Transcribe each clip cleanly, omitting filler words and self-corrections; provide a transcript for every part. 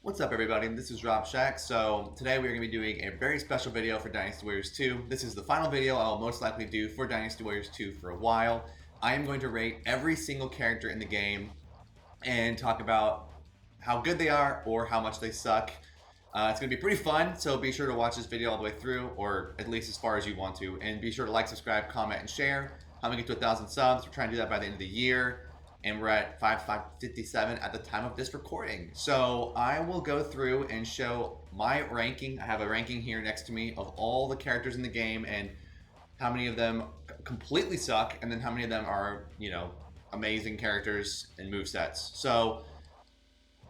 What's up everybody, this is Rob Shack. So today we're going to be doing a very special video for Dynasty Warriors 2. This is the final video I'll most likely do for Dynasty Warriors 2 for a while. I am going to rate every single character in the game and talk about how good they are or how much they suck. It's going to be pretty fun, so be sure to watch this video all the way through, or at least as far as you want to. And be sure to like, subscribe, comment, and share. I'm going to get to 1,000 subs. We're trying to do that by the end of the year. And we're at 557 at the time of this recording. So I will go through and show my ranking. I have a ranking here next to me of all the characters in the game and how many of them completely suck, and then how many of them are, amazing characters and movesets. So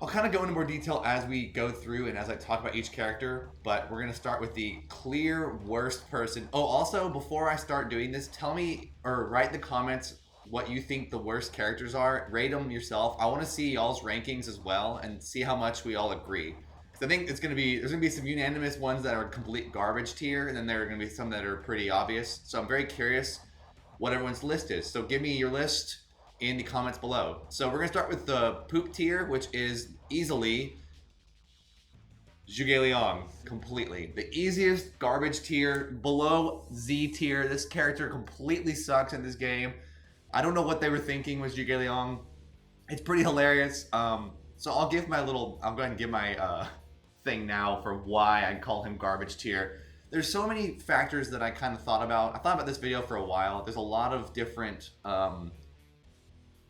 I'll kind of go into more detail as we go through and as I talk about each character, but we're going to start with the clear worst person. Oh, also, before I start doing this, tell me or write in the comments what you think the worst characters are. Rate them yourself. I want to see y'all's rankings as well and see how much we all agree. Because I think there's going to be some unanimous ones that are complete garbage tier, and then there are going to be some that are pretty obvious. So I'm very curious what everyone's list is. So give me your list in the comments below. So we're going to start with the poop tier, which is easily Zhuge Liang, completely. The easiest garbage tier, below Z tier. This character completely sucks in this game. I don't know what they were thinking with Zhuge Liang. It's pretty hilarious. So I'll go ahead and give my thing now for why I call him garbage tier. There's so many factors that I kind of thought about. I thought about this video for a while. There's a lot of different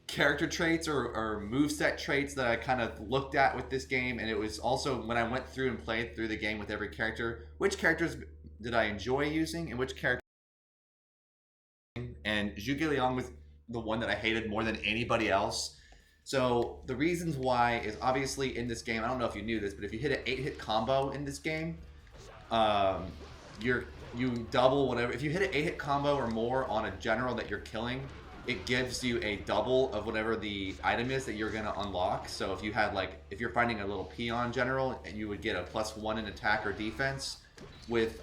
character traits or moveset traits that I kind of looked at with this game. And it was also when I went through and played through the game with every character, which characters did I enjoy using and which characters. And Zhuge Liang was the one that I hated more than anybody else. So the reasons why is obviously in this game, I don't know if you knew this, but if you hit an 8-hit combo in this game, you double whatever. If you hit an 8-hit combo or more on a general that you're killing, it gives you a double of whatever the item is that you're gonna unlock. So if you had if you're finding a little peon general, and you would get a +1 in attack or defense with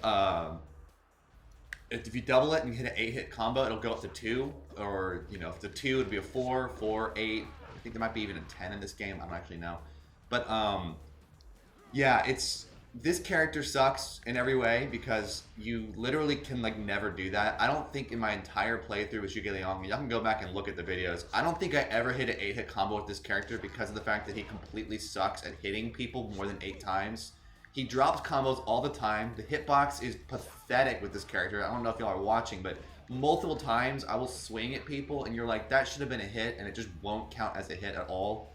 if you double it and you hit an 8-hit combo, it'll go up to 2, or if it's a 2, it'd be a 4, 4, 8. I think there might be even a 10 in this game. I don't actually know, but yeah, this character sucks in every way because you literally can never do that. I don't think in my entire playthrough with Zhuge Liang, y'all can go back and look at the videos. I don't think I ever hit an 8-hit combo with this character because of the fact that he completely sucks at hitting people more than 8 times. He drops combos all the time. The hitbox is pathetic with this character. I don't know if y'all are watching, but multiple times I will swing at people and you're like, that should have been a hit, and it just won't count as a hit at all.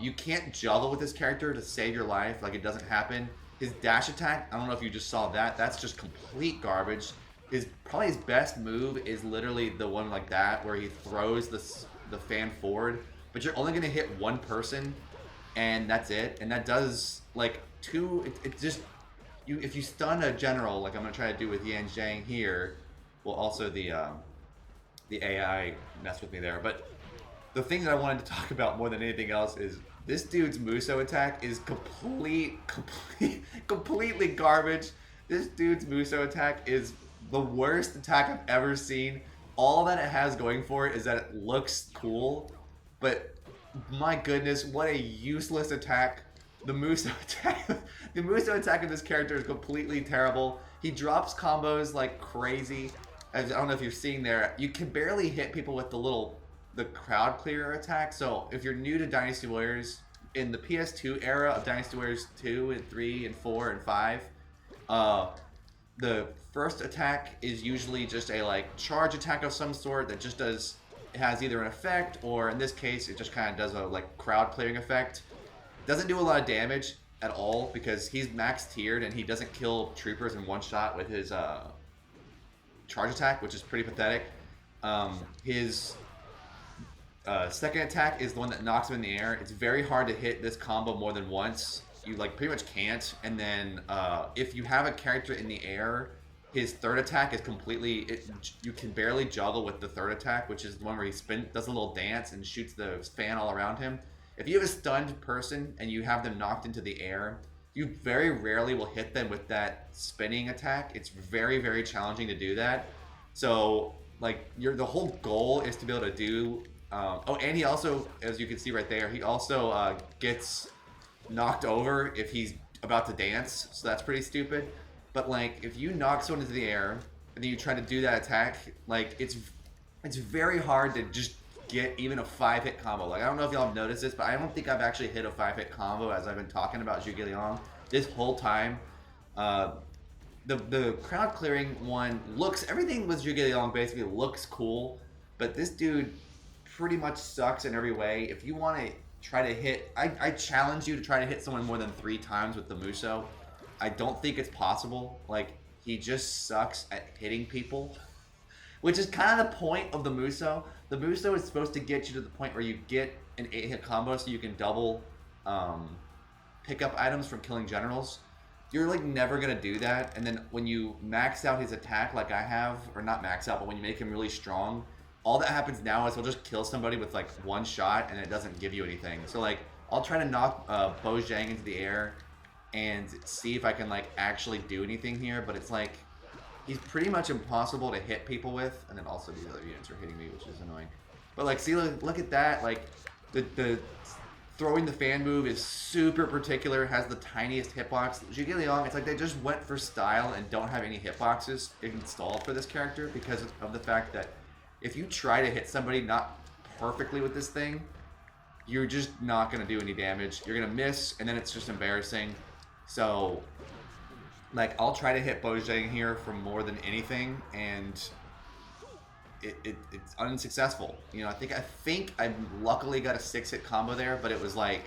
You can't juggle with this character to save your life. It doesn't happen. His dash attack, I don't know if you just saw that. That's just complete garbage. Probably his best move is literally the one like that where he throws the fan forward, but you're only going to hit one person, and that's it. And that does if you stun a general, like I'm gonna try to do with Yan Zhang here, well, also the AI messed with me there, but the thing that I wanted to talk about more than anything else is this dude's Musou attack is completely garbage. This dude's Musou attack is the worst attack I've ever seen. All that it has going for it is that it looks cool, but my goodness, what a useless attack. The Musou attack of this character is completely terrible. He drops combos like crazy. I don't know if you're seeing there. You can barely hit people with the crowd clear attack. So if you're new to Dynasty Warriors, in the PS2 era of Dynasty Warriors 2 and 3 and 4 and 5, the first attack is usually just a charge attack of some sort that just has either an effect, or in this case it just kind of does a crowd clearing effect. Doesn't do a lot of damage at all because he's max tiered and he doesn't kill troopers in one shot with his charge attack, which is pretty pathetic. His second attack is the one that knocks him in the air. It's very hard to hit this combo more than once. You pretty much can't. And then if you have a character in the air, his third attack is you can barely juggle with the third attack, which is the one where he does a little dance and shoots the fan all around him. If you have a stunned person and you have them knocked into the air, you very rarely will hit them with that spinning attack. It's very, very challenging to do that. So the whole goal is to be able to do Oh, and he also, as you can see right there, he also gets knocked over if he's about to dance, so that's pretty stupid. But like, if you knock someone into the air and then you try to do that attack, like it's very hard to just get even a 5-hit combo. Like, I don't know if y'all have noticed this, but I don't think I've actually hit a 5-hit combo as I've been talking about Zhuge Liang this whole time. The crowd clearing one looks, everything with Zhuge Liang basically looks cool, but this dude pretty much sucks in every way. If you want to try to hit, I challenge you to try to hit someone more than 3 times with the Musou. I don't think it's possible. Like, he just sucks at hitting people, which is kind of the point of the Musou. The Musou is supposed to get you to the point where you get an 8-hit combo so you can double pick up items from killing generals. You're like never gonna do that, and then when you max out his attack like I have, or not max out, but when you make him really strong, all that happens now is he'll just kill somebody with like 1 shot and it doesn't give you anything. So like, I'll try to knock Bo Zhang into the air and see if I can like actually do anything here, but it's like, he's pretty much impossible to hit people with, and then also these other units are hitting me, which is annoying. But like, see, look at that, like, the throwing the fan move is super particular, has the tiniest hitbox. Zhuge Liang, it's like they just went for style and don't have any hitboxes installed for this character because of the fact that if you try to hit somebody not perfectly with this thing, you're just not going to do any damage. You're going to miss, and then it's just embarrassing. So, like, I'll try to hit Bo Zhang here for more than anything, and it's unsuccessful. You know, I think I luckily got a 6-hit combo there, but it was like,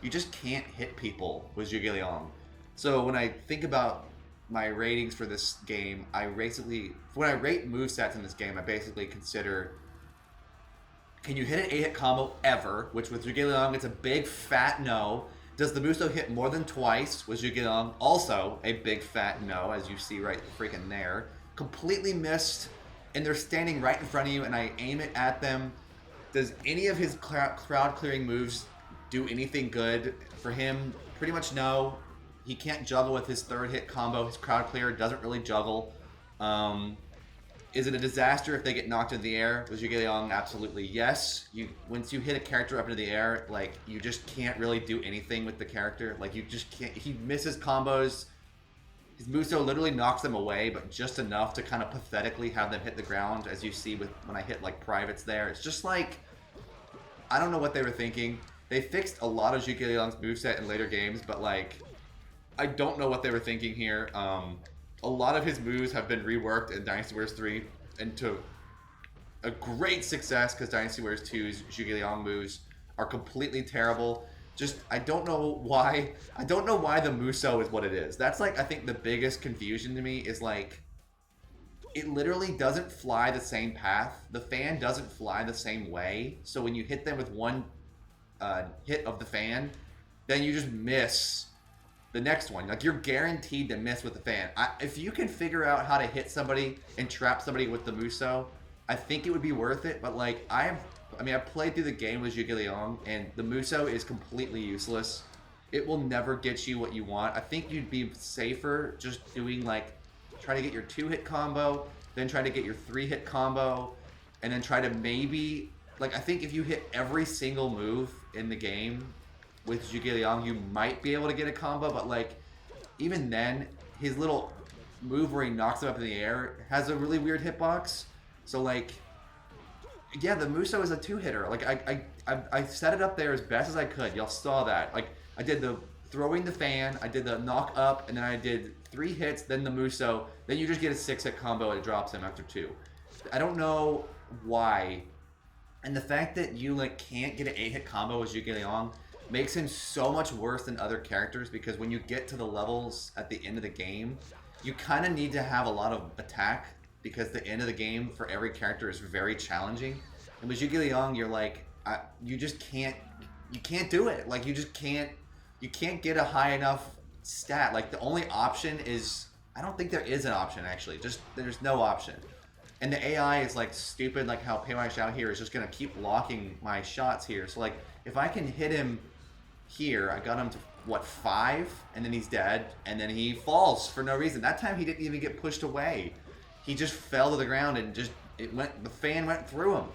you just can't hit people with Zhuge Liang. So when I think about my ratings for this game, when I rate movesets in this game, I basically consider, can you hit an 8-hit combo ever? Which with Zhuge Liang, it's a big fat no. Does the Musou hit more than twice with Zhuge Liang? Also a big fat no, as you see right freaking there. Completely missed, and they're standing right in front of you, and I aim it at them. Does any of his crowd clearing moves do anything good for him? Pretty much no. He can't juggle with his 3rd hit combo. His crowd clear doesn't really juggle. Is it a disaster if they get knocked into the air? With Zhuge Liang, absolutely yes. Once you hit a character up into the air, like, you just can't really do anything with the character. Like, you just can't. He misses combos. His Musou literally knocks them away, but just enough to kind of pathetically have them hit the ground, as you see with when I hit like privates there. It's just like, I don't know what they were thinking. They fixed a lot of Zhuge Liang's moveset in later games, but like, I don't know what they were thinking here. A lot of his moves have been reworked in Dynasty Warriors 3 into a great success, because Dynasty Warriors 2's Zhuge Liang moves are completely terrible. Just, I don't know why the Musou is what it is. That's like, I think the biggest confusion to me is like, it literally doesn't fly the same path. The fan doesn't fly the same way. So when you hit them with 1 hit of the fan, then you just miss the next one. Like, you're guaranteed to miss with the fan. If you can figure out how to hit somebody and trap somebody with the Musou, I think it would be worth it. But like, I played through the game with Zhuge Liang, and the Musou is completely useless. It will never get you what you want. I think you'd be safer just doing like, try to get your 2-hit combo, then try to get your 3-hit combo, and then try to maybe, like, I think if you hit every single move in the game with Zhuge Liang, you might be able to get a combo, but like, even then, his little move where he knocks him up in the air has a really weird hitbox. So like, yeah, the Musou is a 2-hitter. Like, I set it up there as best as I could. Y'all saw that. Like, I did the throwing the fan, I did the knock up, and then I did 3 hits, then the Musou. Then you just get a 6-hit combo and it drops him after 2. I don't know why. And the fact that you like can't get an 8-hit combo with Zhuge Liang makes him so much worse than other characters, because when you get to the levels at the end of the game, you kind of need to have a lot of attack, because the end of the game for every character is very challenging. And with Zhuge Liang, you're like, you just can't, you can't do it. Like, you can't get a high enough stat. Like, the only option is, I don't think there is an option actually. Just, there's no option. And the AI is like stupid, like how Pei Xiao here is just gonna keep blocking my shots here. So like, if I can hit him here, I got him to what, 5, and then he's dead, and then he falls for no reason. That time he didn't even get pushed away. He just fell to the ground and just, the fan went through him.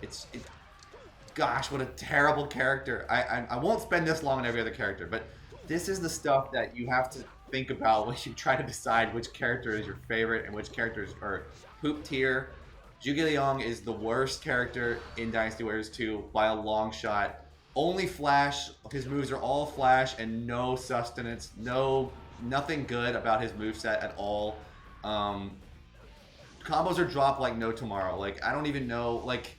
Gosh, what a terrible character. I won't spend this long on every other character, but this is the stuff that you have to think about when you try to decide which character is your favorite and which characters are poop tier. Zhuge Liang is the worst character in Dynasty Warriors 2 by a long shot. Only flash. His moves are all flash and no sustenance. Nothing good about his moveset at all. Combos are dropped like no tomorrow. Like, I don't even know. Like,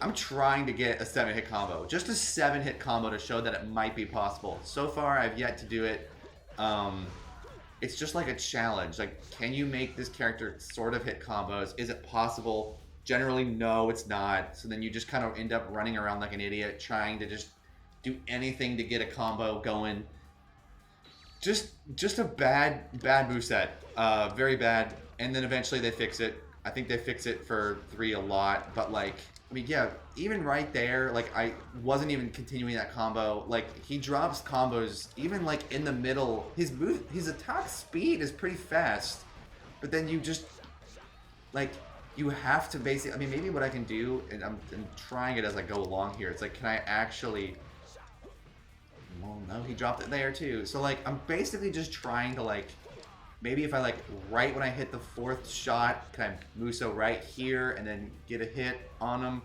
I'm trying to get a 7-hit combo. Just a 7-hit combo to show that it might be possible. So far, I've yet to do it. It's just like a challenge. Like, can you make this character sort of hit combos? Is it possible? Generally, no, it's not. So then you just kind of end up running around like an idiot, trying to just do anything to get a combo going. Just a bad moveset. Very bad. And then eventually they fix it. I think they fix it for 3 a lot. But like, I mean, yeah, even right there, like, I wasn't even continuing that combo. Like, he drops combos even like in the middle. His attack speed is pretty fast. But then you just, like, you have to basically, I mean, maybe what I can do, and I'm trying it as I go along here. It's like, can I actually, well, no, he dropped it there too. So like, I'm basically just trying to like, maybe if I like, right when I hit the 4th shot, can I Musou right here and then get a hit on him?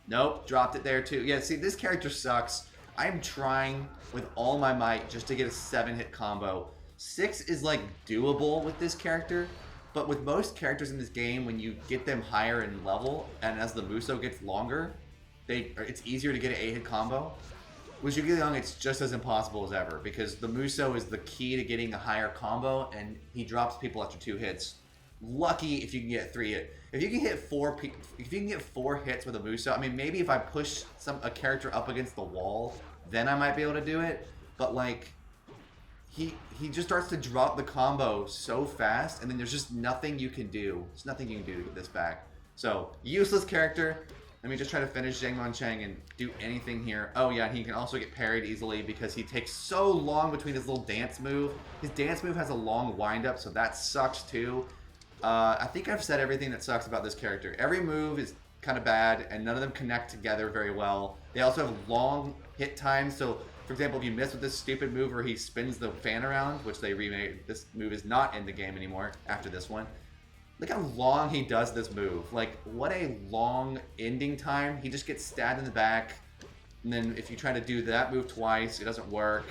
Nope, dropped it there too. Yeah, see, this character sucks. I'm trying with all my might just to get a 7-hit combo. 6 is like doable with this character, but with most characters in this game, when you get them higher in level, and as the Musou gets longer, it's easier to get an 8-hit combo. With Zhuge Liang, it's just as impossible as ever, because the Musou is the key to getting a higher combo, and he drops people after 2 hits. Lucky if you can get 3 hits. If you can get 4 hits with a Musou, I mean, maybe if I push a character up against the wall, then I might be able to do it. But like, he just starts to drop the combo so fast, and then there's just nothing you can do. There's nothing you can do to get this back. So, useless character. Let me just try to finish Zhang Wancheng and do anything here. Oh yeah, and he can also get parried easily because he takes so long between his little dance move. His dance move has a long wind-up, so that sucks too. I think I've said everything that sucks about this character. Every move is kind of bad, and none of them connect together very well. They also have long hit times, so for example, if you miss with this stupid move where he spins the fan around, which they remade, this move is not in the game anymore after this one. Look how long he does this move. Like, what a long ending time. He just gets stabbed in the back. And then if you try to do that move twice, it doesn't work.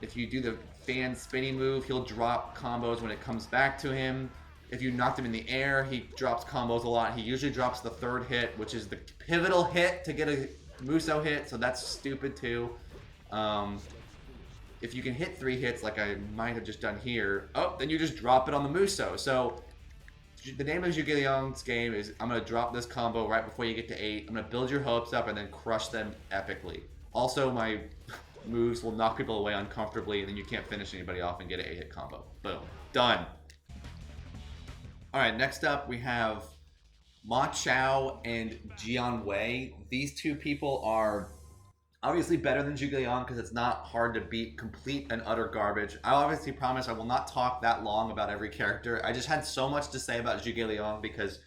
If you do the fan spinning move, he'll drop combos when it comes back to him. If you knocked him in the air, he drops combos a lot. He usually drops the 3rd hit, which is the pivotal hit to get a Musou hit, so that's stupid too. If you can hit 3 hits like I might have just done here, oh, then you just drop it on the Musou. So the name of Zhuge Liang's game is, I'm going to drop this combo right before you get to 8. I'm going to build your hopes up and then crush them epically. Also, my moves will knock people away uncomfortably, and then you can't finish anybody off and get an 8-hit combo. Boom. Done. Alright, next up we have Ma Chao and Jiang Wei. These two people are obviously better than Zhuge Liang because it's not hard to beat complete and utter garbage. I obviously promise I will not talk that long about every character. I just had so much to say about Zhuge Liang because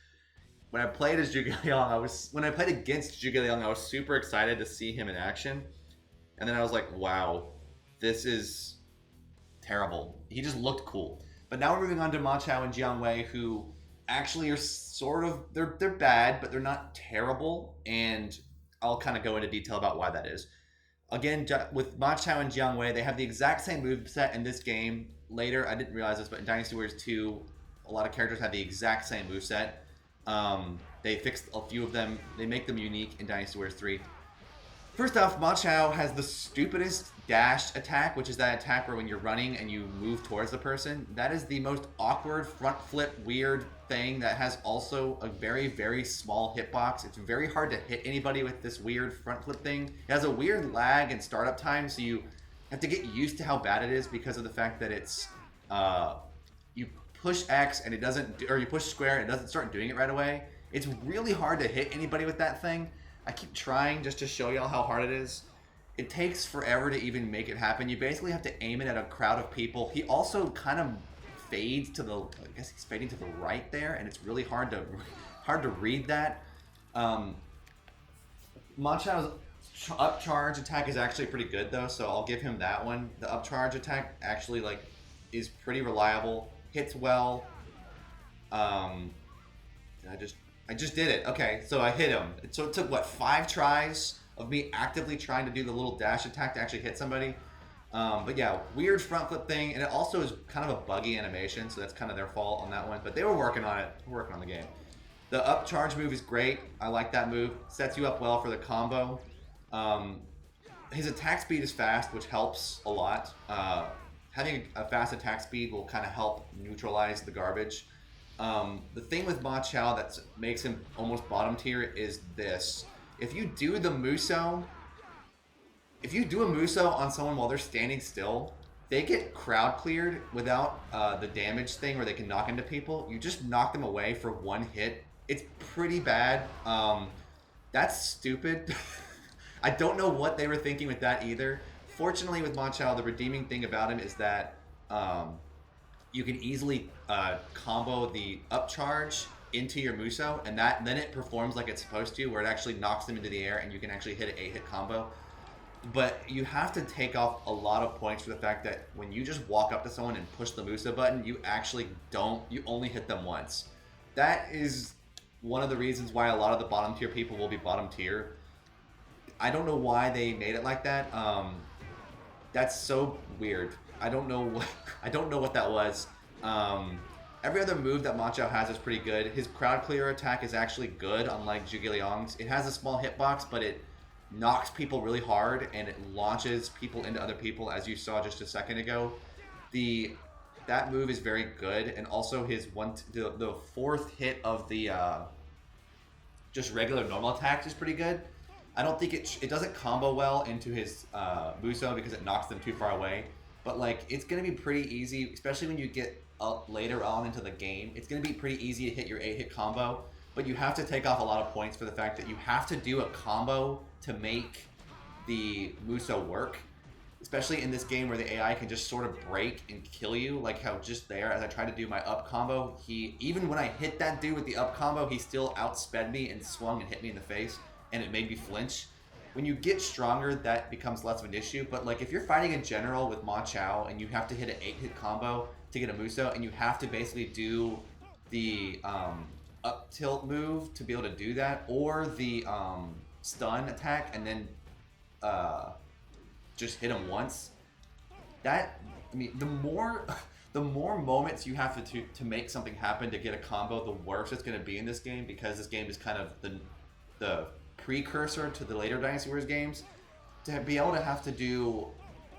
when I played as Zhuge Liang, when I played against Zhuge Liang, I was super excited to see him in action. And then I was like, wow, this is terrible. He just looked cool. But now we're moving on to Ma Chao and Jiang Wei, who actually are sort of, they're bad, but they're not terrible. And I'll kind of go into detail about why that is. Again, with Ma Chao and Jiang Wei, they have the exact same moveset in this game. Later, I didn't realize this, but in Dynasty Warriors 2, a lot of characters have the exact same moveset. They fixed a few of them. They make them unique in Dynasty Warriors 3. First off, Ma Chao has the stupidest dash attack, which is that attack where when you're running and you move towards the person. That is the most awkward front flip weird thing that has also a very, very small hitbox. It's very hard to hit anybody with this weird front flip thing. It has a weird lag and startup time, so you have to get used to how bad it is because of the fact that it's you push X and it doesn't, or you push square and it doesn't start doing it right away. It's really hard to hit anybody with that thing. I keep trying just to show y'all how hard it is. It takes forever to even make it happen. You basically have to aim it at a crowd of people. He also kind of fades to the, I guess he's fading to the right there, and it's really hard to read that. Ma Chao's up charge attack is actually pretty good though, so I'll give him that one. The up charge attack actually like is pretty reliable, hits well. I just did it. Okay, so I hit him. So it took what, 5 tries of me actively trying to do the little dash attack to actually hit somebody. But yeah, weird front flip thing, and it also is kind of a buggy animation, so that's kind of their fault on that one. But they were working on it, working on the game. The up charge move is great. I like that move. Sets you up well for the combo. His attack speed is fast, which helps a lot. Having a fast attack speed will kind of help neutralize the garbage. The thing with Ma Chao that makes him almost bottom tier is this. If you do the Musou, if you do a Musou on someone while they're standing still, they get crowd cleared without the damage thing where they can knock into people. You just knock them away for 1 hit. It's pretty bad. That's stupid. I don't know what they were thinking with that either. Fortunately with Ma Chao, the redeeming thing about him is that you can easily combo the upcharge into your Musou, and then it performs like it's supposed to, where it actually knocks them into the air and you can actually hit an 8-hit combo. But you have to take off a lot of points for the fact that when you just walk up to someone and push the Musou button, you actually don't, you only hit them once. That is one of the reasons why a lot of the bottom tier people will be bottom tier. I don't know why they made it like that. That's so weird. I don't know what that was. Every other move that Ma Chao has is pretty good. His crowd clear attack is actually good, unlike Zhuge Liang's. It has a small hitbox, but it knocks people really hard and it launches people into other people, as you saw just a second ago. That move is very good, and also his the 4th hit of the just regular normal attacks is pretty good. I don't think it doesn't combo well into his Musou because it knocks them too far away. But like, it's gonna be pretty easy, especially when you get up later on into the game. It's gonna be pretty easy to hit your 8-hit combo, but you have to take off a lot of points for the fact that you have to do a combo to make the Musou work. Especially in this game where the AI can just sort of break and kill you, like how just there, as I tried to do my up combo, even when I hit that dude with the up combo, he still outsped me and swung and hit me in the face, and it made me flinch. When you get stronger, that becomes less of an issue, but like if you're fighting in general with Ma Chao and you have to hit an 8-hit combo to get a Musou, and you have to basically do the up tilt move to be able to do that, or the stun attack and then just hit him once. I mean, the more moments you have to make something happen to get a combo, the worse it's going to be in this game, because this game is kind of the precursor to the later Dynasty Warriors games. To be able to have to do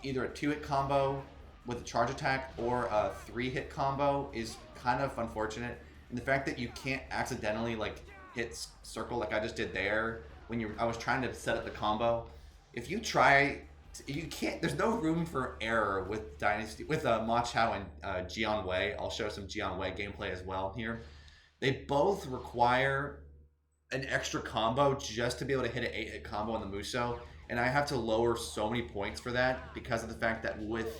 either a 2-hit combo with a charge attack or a 3-hit combo is kind of unfortunate. And the fact that you can't accidentally like hit circle like I just did there when I was trying to set up the combo. If you try, you can't. There's no room for error with Dynasty with Ma Chao and Jiang Wei. I'll show some Jiang Wei gameplay as well here. They both require an extra combo just to be able to hit an 8-hit combo on the Musou, and I have to lower so many points for that because of the fact that with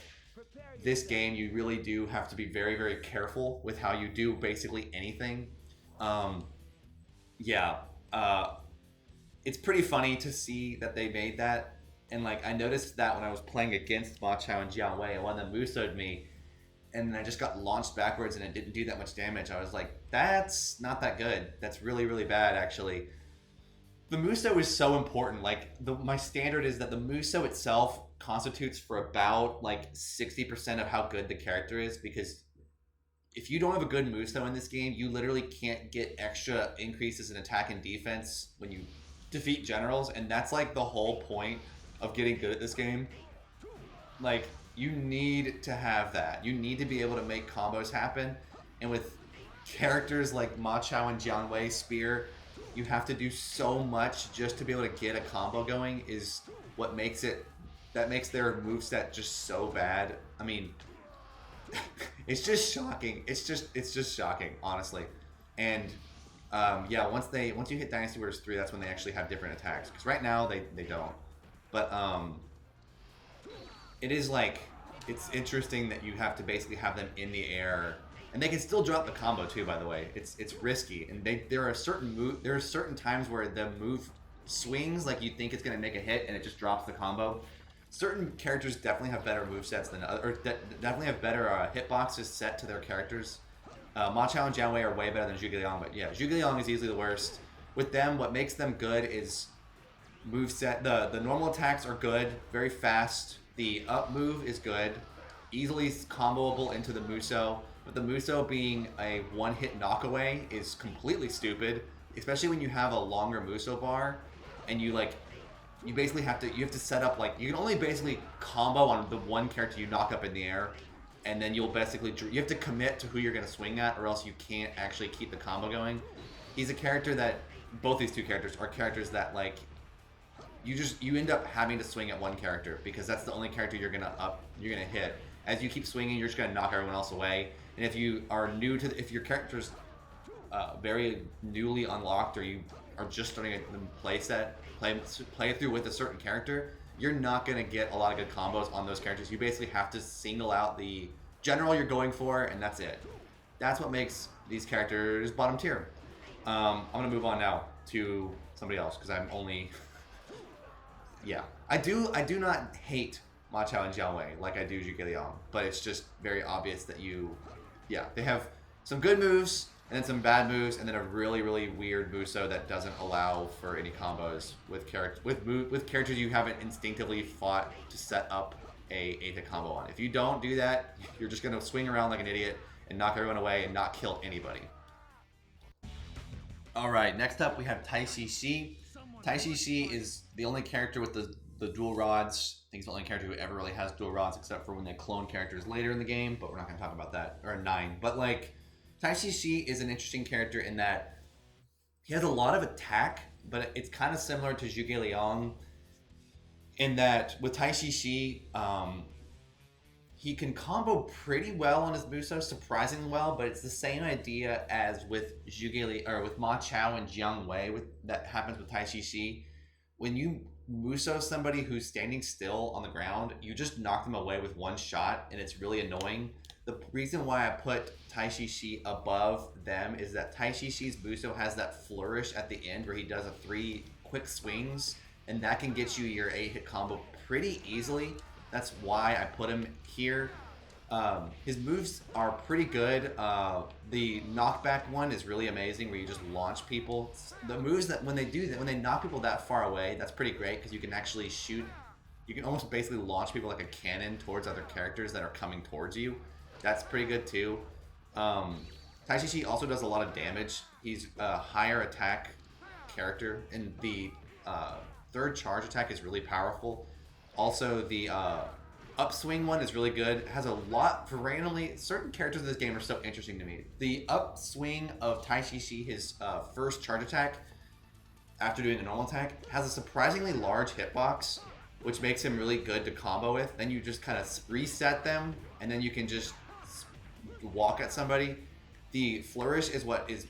this game you really do have to be very, very careful with how you do basically anything. It's pretty funny to see that they made that, and like I noticed that when I was playing against Ma Chao and Jiang Wei, and one of them Musou'd me, and I just got launched backwards and it didn't do that much damage. I was like, that's not that good. That's really, really bad, actually. The Musou is so important. Like, my standard is that the Musou itself constitutes for about like 60% of how good the character is, because if you don't have a good Musou in this game, you literally can't get extra increases in attack and defense when you defeat generals, and that's like the whole point of getting good at this game. Like, you need to have that. You need to be able to make combos happen. And with characters like Ma Chao and Jiang Wei Spear, you have to do so much just to be able to get a combo going is what makes it, that makes their moveset just so bad. I mean, it's just shocking. It's just shocking, honestly. And yeah, once you hit Dynasty Warriors 3, that's when they actually have different attacks. Because right now they don't. But it is like, it's interesting that you have to basically have them in the air, and they can still drop the combo too. By the way, it's risky, and there are certain times where the move swings like you think it's gonna make a hit and it just drops the combo. Certain characters definitely have better movesets than or definitely have better hitboxes set to their characters. Chao and Jiang Wei are way better than Zhuge Liang, but yeah, Zhuge Liang is easily the worst. With them, what makes them good is moveset. The normal attacks are good, very fast. The up move is good, easily comboable into the Musou. But the Musou being a one-hit knockaway is completely stupid, especially when you have a longer Musou bar, and you basically have to set up you can only basically combo on the one character you knock up in the air, and then you have to commit to who you're gonna swing at, or else you can't actually keep the combo going. He's a character that both these two characters are characters that you end up having to swing at one character because that's the only character you're gonna hit. As you keep swinging, you're just gonna knock everyone else away. And if you are if your character's very newly unlocked, or you are just starting to play it through with a certain character, you're not gonna get a lot of good combos on those characters. You basically have to single out the general you're going for, and that's it. That's what makes these characters bottom tier. I'm gonna move on now to somebody else because I'm only. Yeah, I do not hate Chao and Jiang Wei like I do Zhuge Liang, but it's just very obvious that they have some good moves and then some bad moves, and then a really, really weird Musou that doesn't allow for any combos with characters you haven't instinctively fought to set up a 8-hit combo on. If you don't do that, you're just gonna swing around like an idiot and knock everyone away and not kill anybody. Alright, next up we have Taishi Ci. Taishi Ci is the only character with the dual rods. I think he's the only character who ever really has dual rods, except for when they clone characters later in the game, but we're not going to talk about that. Or 9. But Taishi Ci is an interesting character in that he has a lot of attack, but it's kind of similar to Zhuge Liang in that with Taishi Ci, he can combo pretty well on his Musou, surprisingly well, but it's the same idea as with with Chao and Jiang Wei that happens with Taishi Ci. When you Musou somebody who's standing still on the ground, you just knock them away with one shot, and it's really annoying. The reason why I put Taishi Ci above them is that Taishi Ci's Musou has that flourish at the end where he does 3 quick swings, and that can get you your 8-hit combo pretty easily. That's why I put him here. His moves are pretty good. The knockback one is really amazing, where you just launch people. The moves that when they knock people that far away, that's pretty great because you can actually shoot. You can almost basically launch people like a cannon towards other characters that are coming towards you. That's pretty good too. Taishi Ci also does a lot of damage. He's a higher attack character, and the third charge attack is really powerful. Also, the upswing one is really good. It has a lot for randomly. Certain characters in this game are so interesting to me. The upswing of Taishi Ci, his first charge attack, after doing a normal attack, has a surprisingly large hitbox, which makes him really good to combo with. Then you just kind of reset them, and then you can just walk at somebody. The flourish is what is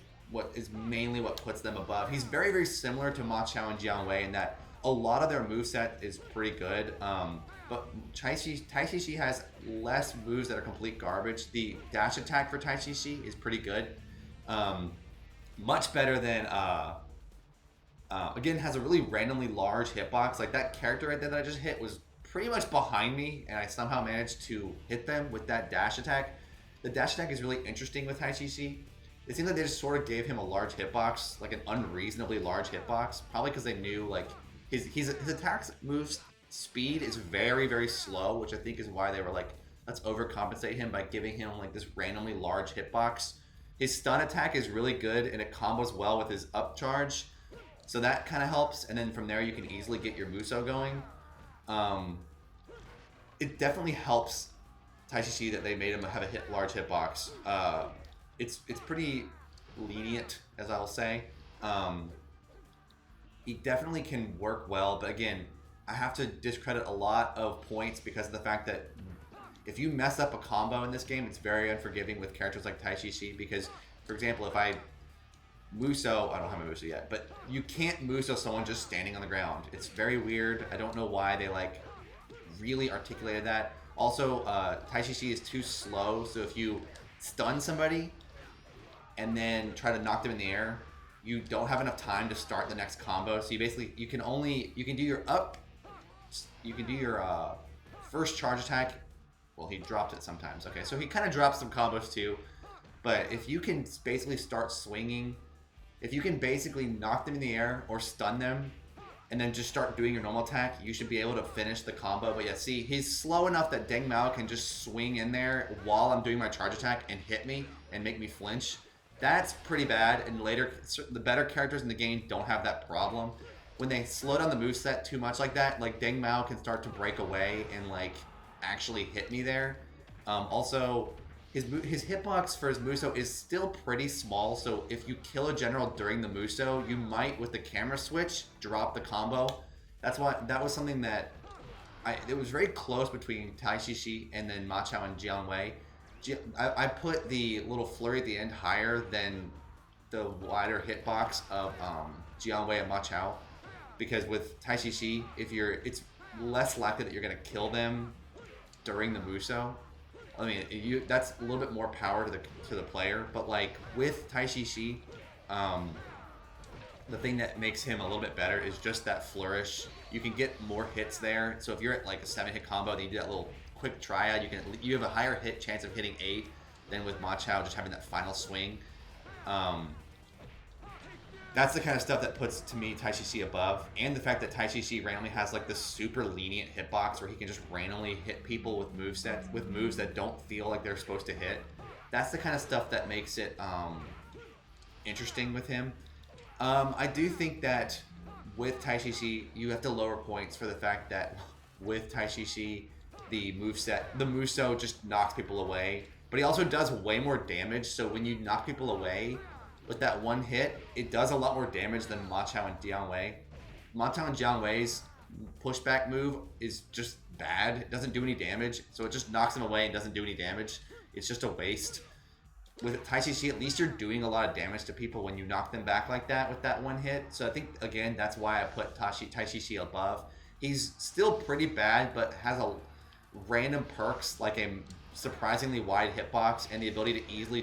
mainly what puts them above. He's very, very similar to Chao and Jiang Wei in that a lot of their moveset is pretty good, but Taishi Ci has less moves that are complete garbage. The dash attack for Taishi Ci is pretty good. Much better than, again, has a really randomly large hitbox. Like that character right there that I just hit was pretty much behind me, and I somehow managed to hit them with that dash attack. The dash attack is really interesting with Taishi Ci. It seems like they just sort of gave him a large hitbox, like an unreasonably large hitbox, probably because they knew his attack moves speed is very, very slow, which I think is why they were like, let's overcompensate him by giving him this randomly large hitbox. His stun attack is really good, and it combos well with his up charge, so that kind of helps. And then from there, you can easily get your Musou going. It definitely helps Taishi Ci that they made him have a large hitbox. It's pretty lenient, as I'll say. He definitely can work well, but again, I have to discredit a lot of points because of the fact that if you mess up a combo in this game, it's very unforgiving with characters like Taishi Ci. Because, for example, if I Musou, I don't have a Musou yet, but you can't Musou someone just standing on the ground. It's very weird. I don't know why they really articulated that. Also, Taishi Ci is too slow, so if you stun somebody and then try to knock them in the air, you don't have enough time to start the next combo. So you can do your first charge attack. Well, he dropped it sometimes. Okay, so he kind of drops some combos too. But if you can basically start swinging, if you can basically knock them in the air or stun them, and then just start doing your normal attack, you should be able to finish the combo. But yeah, see, he's slow enough that Deng Mao can just swing in there while I'm doing my charge attack and hit me and make me flinch. That's pretty bad, and later, the better characters in the game don't have that problem. When they slow down the moveset too much like that, like Deng Mao can start to break away and like actually hit me there. Also, his hitbox for his Musou is still pretty small, so if you kill a general during the Musou, you might, with the camera switch, drop the combo. That was something that it was very close between Taishi Ci and then Chao and Jiang Wei. I put the little flurry at the end higher than the wider hitbox of Jiang Wei and Chao, because with Taishi Ci, it's less likely that you're gonna kill them during the Musou. I mean, that's a little bit more power to the player, but like with Taishi Ci, the thing that makes him a little bit better is just that flourish. You can get more hits there. So if you're at like a 7-hit combo, then you do that little quick triad. You have a higher hit chance of hitting 8 than with Ma Chao just having that final swing. That's the kind of stuff that puts, to me, Taishi Ci above. And the fact that Taishi Ci randomly has like this super lenient hitbox where he can just randomly hit people with moves that don't feel like they're supposed to hit. That's the kind of stuff that makes it interesting with him. I do think that with Taishi Ci, you have to lower points for the fact that with Taishi Ci, the Musou just knocks people away. But he also does way more damage, so when you knock people away with that one hit, it does a lot more damage than Ma Chao and Jiang Wei. Ma Chao and Jiang Wei's pushback move is just bad. It doesn't do any damage, so it just knocks him away and doesn't do any damage. It's just a waste. With Taishi Ci, at least you're doing a lot of damage to people when you knock them back like that with that one hit. So I think, again, that's why I put Taishi Ci above. He's still pretty bad, but has a random perks like a surprisingly wide hitbox and the ability to easily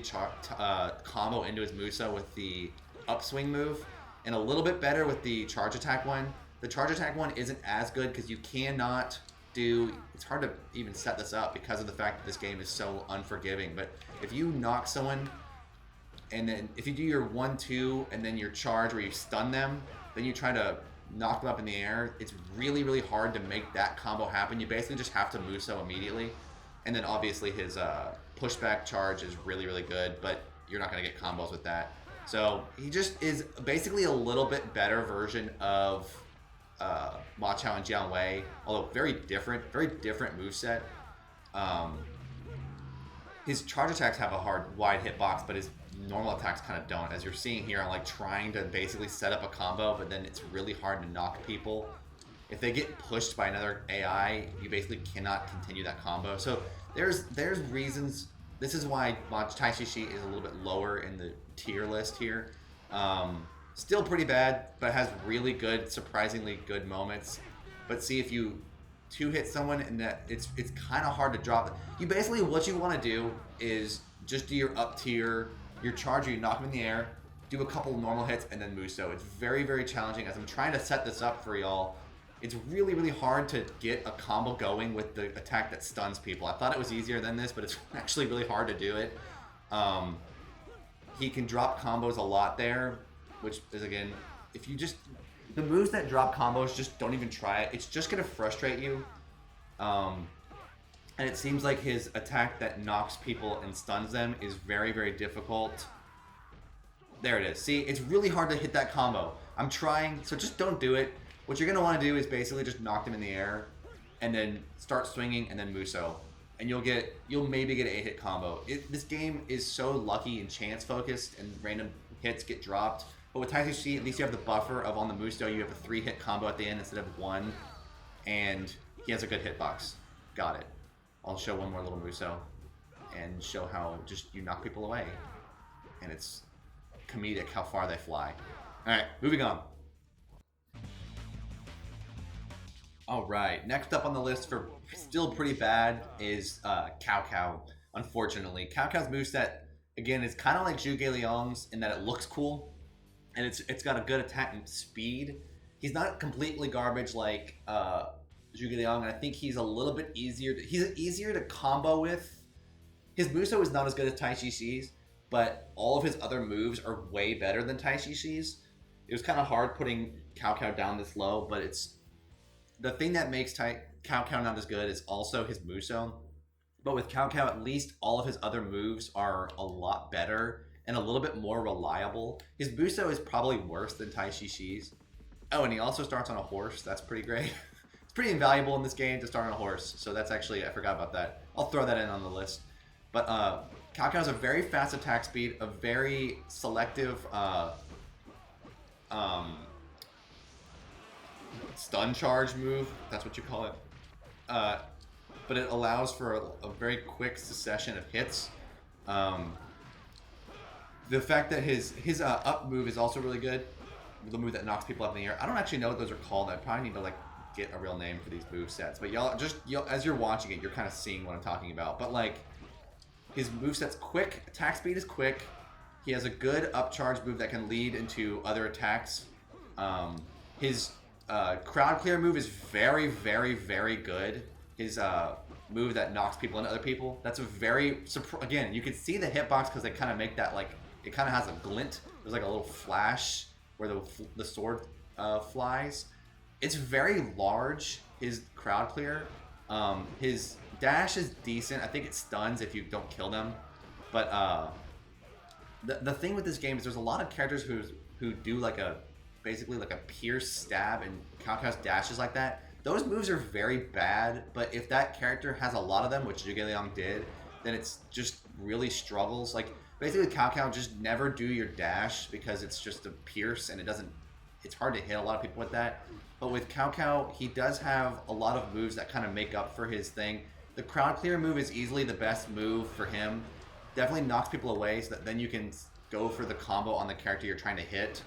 combo into his Musou with the upswing move, and a little bit better with the charge attack one. The charge attack one isn't as good because you cannot do, it's hard to even set this up because of the fact that this game is so unforgiving, but if you knock someone and then if you do your 1-2 and then your charge where you stun them, then you try to knock them up in the air, it's really, really hard to make that combo happen. You basically just have to Musou immediately. And then obviously his pushback charge is really, really good, but you're not going to get combos with that. So he just is basically a little bit better version of Ma Chao and Jiang Wei, although very different moveset. His charge attacks have a wide hitbox, but his normal attacks kind of don't. As you're seeing here, I'm like trying to basically set up a combo, but then it's really hard to knock people. If they get pushed by another AI, you basically cannot continue that combo. So there's reasons. This is why Taishi Ci is a little bit lower in the tier list here. Still pretty bad, but has really good, surprisingly good moments. But see, if you two-hit someone and that it's kind of hard to drop. You basically, what you want to do is just do your up tier, your charge where you knock them in the air, do a couple normal hits, and then Musou. It's very, very challenging. As I'm trying to set this up for y'all, it's really, really hard to get a combo going with the attack that stuns people. I thought it was easier than this, but it's actually really hard to do it. He can drop combos a lot there, which is, again, if you just... The moves that drop combos, just don't even try it. It's just going to frustrate you. And it seems like his attack that knocks people and stuns them is very, very difficult. There it is. See, it's really hard to hit that combo. I'm trying, so just don't do it. What you're going to want to do is basically just knock them in the air and then start swinging and then Musou. And you'll maybe get an 8-hit combo. This game is so lucky and chance focused and random hits get dropped. But with Taishi Ci, at least you have the buffer of on the Musou, you have a 3-hit combo at the end instead of 1. And he has a good hitbox. Got it. I'll show one more little Musou and show how just you knock people away. And it's comedic how far they fly. Alright, moving on. Alright, next up on the list for still pretty bad is Cao Cao, unfortunately. Cao Cao's moveset, again, is kind of like Zhuge Liang's in that it looks cool. and it's got a good attack and speed. He's not completely garbage like Zhuge Liang, and I think he's a little bit easier. He's easier to combo with. His Musou is not as good as Taishi Ci's, but all of his other moves are way better than Taishi Ci's. It was kind of hard putting Cao Cao down this low, but it's the thing that makes Cao Cao not as good is also his Musou. But with Cao Cao, at least all of his other moves are a lot better and a little bit more reliable. His Musou is probably worse than Taishi Ci's. Oh, and he also starts on a horse. That's pretty great. It's pretty invaluable in this game to start on a horse. So that's actually, I forgot about that. I'll throw that in on the list. But Cao Cao has a very fast attack speed, a very selective stun charge move. That's what you call it. But it allows for a very quick succession of hits. The fact that his up move is also really good. The move that knocks people up in the air. I don't actually know what those are called. I probably need to like get a real name for these move sets. But y'all as you're watching it, you're kind of seeing what I'm talking about. But like his moveset's quick, attack speed is quick. He has a good upcharge move that can lead into other attacks. His crowd clear move is very, very, very good. His move that knocks people into other people. That's a very, again, you can see the hitbox because they kind of make that like, it kind of has a glint. There's like a little flash where the sword flies. It's very large, his crowd clear. His dash is decent. I think it stuns if you don't kill them. But the thing with this game is there's a lot of characters who do like basically like a pierce stab, and Cao Cao's dash is like that. Those moves are very bad, but if that character has a lot of them, which Zhuge Liang did, then it's just really struggles. Like basically Cao Cao, just never do your dash because it's just a pierce and it's hard to hit a lot of people with that. But with Cao Cao, he does have a lot of moves that kind of make up for his thing. The crowd clear move is easily the best move for him. Definitely knocks people away so that then you can go for the combo on the character you're trying to hit.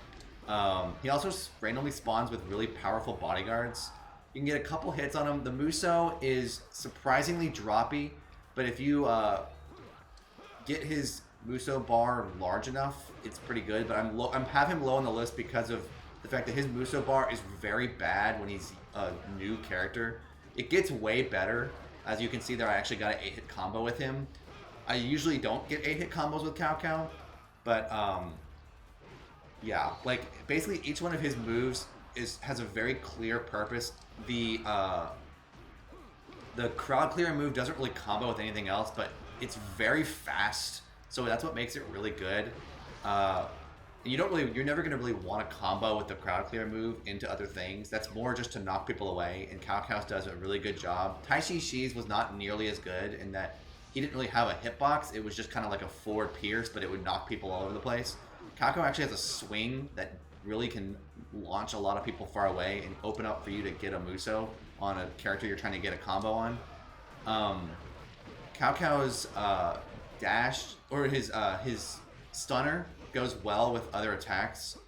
He also randomly spawns with really powerful bodyguards. You can get a couple hits on him. The Musou is surprisingly droppy, but if you get his Musou bar large enough, it's pretty good. But I'm have him low on the list because of the fact that his Musou bar is very bad when he's a new character. It gets way better. As you can see there, I actually got an 8-hit combo with him. I usually don't get 8-hit combos with Cao Cao, but yeah, like basically each one of his moves has a very clear purpose. The crowd clear move doesn't really combo with anything else, but it's very fast, so that's what makes it really good. You're never gonna really want to combo with the crowd clear move into other things. That's more just to knock people away, and Cao Cao's does a really good job. Taishi Ci's was not nearly as good in that he didn't really have a hitbox. It was just kind of like a forward pierce, but it would knock people all over the place. Cao Cao actually has a swing that really can launch a lot of people far away and open up for you to get a Musou on a character you're trying to get a combo on. Cao Cao's dash, or his stunner, goes well with other attacks,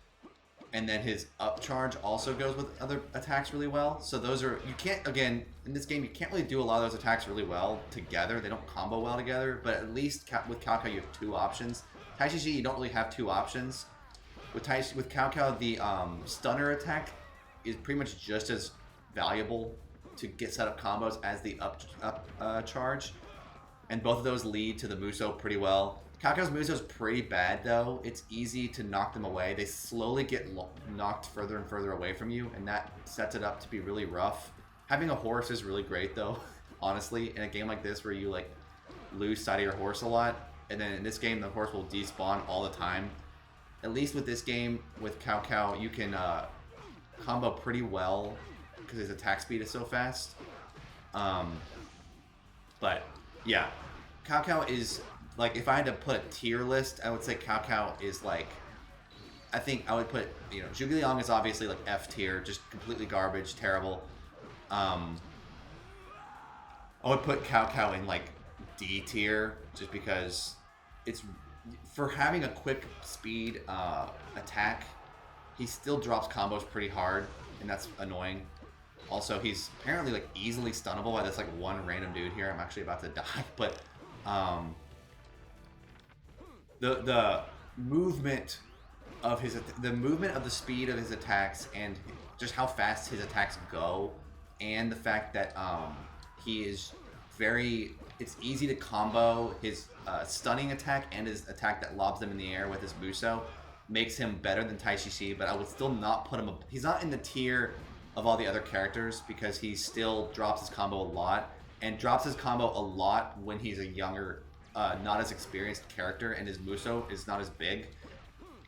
and then his upcharge also goes with other attacks really well. So those are, you can't, again, in this game, you can't really do a lot of those attacks really well together. They don't combo well together, but at least with Cao Cao you have two options. Taishi Ci, you don't really have two options. With Cao Cao, the stunner attack is pretty much just as valuable to get set up combos as the up charge, and both of those lead to the Musou pretty well. Cao Cao's Musou is pretty bad though. It's easy to knock them away. They slowly get knocked further and further away from you, and that sets it up to be really rough. Having a horse is really great though, honestly, in a game like this where you like lose sight of your horse a lot, and then in this game the horse will despawn all the time. At least with this game, with Cao Cao, you can combo pretty well because his attack speed is so fast. But yeah, Cao Cao is, like, if I had to put a tier list, I would say Cao Cao is like, I think I would put, Zhuge Liang is obviously like F tier, just completely garbage, terrible. I would put Cao Cao in like D tier, just because it's, for having a quick speed attack, he still drops combos pretty hard, and that's annoying. Also, he's apparently like easily stunnable by this like one random dude here. I'm actually about to die, but the movement of the movement of the speed of his attacks and just how fast his attacks go, and the fact that he is it's easy to combo his stunning attack and his attack that lobs them in the air with his Musou makes him better than Taishi Ci, but I would still not put him up. He's not in the tier of all the other characters because he still drops his combo a lot, and drops his combo a lot when he's a younger, not as experienced character, and his Musou is not as big.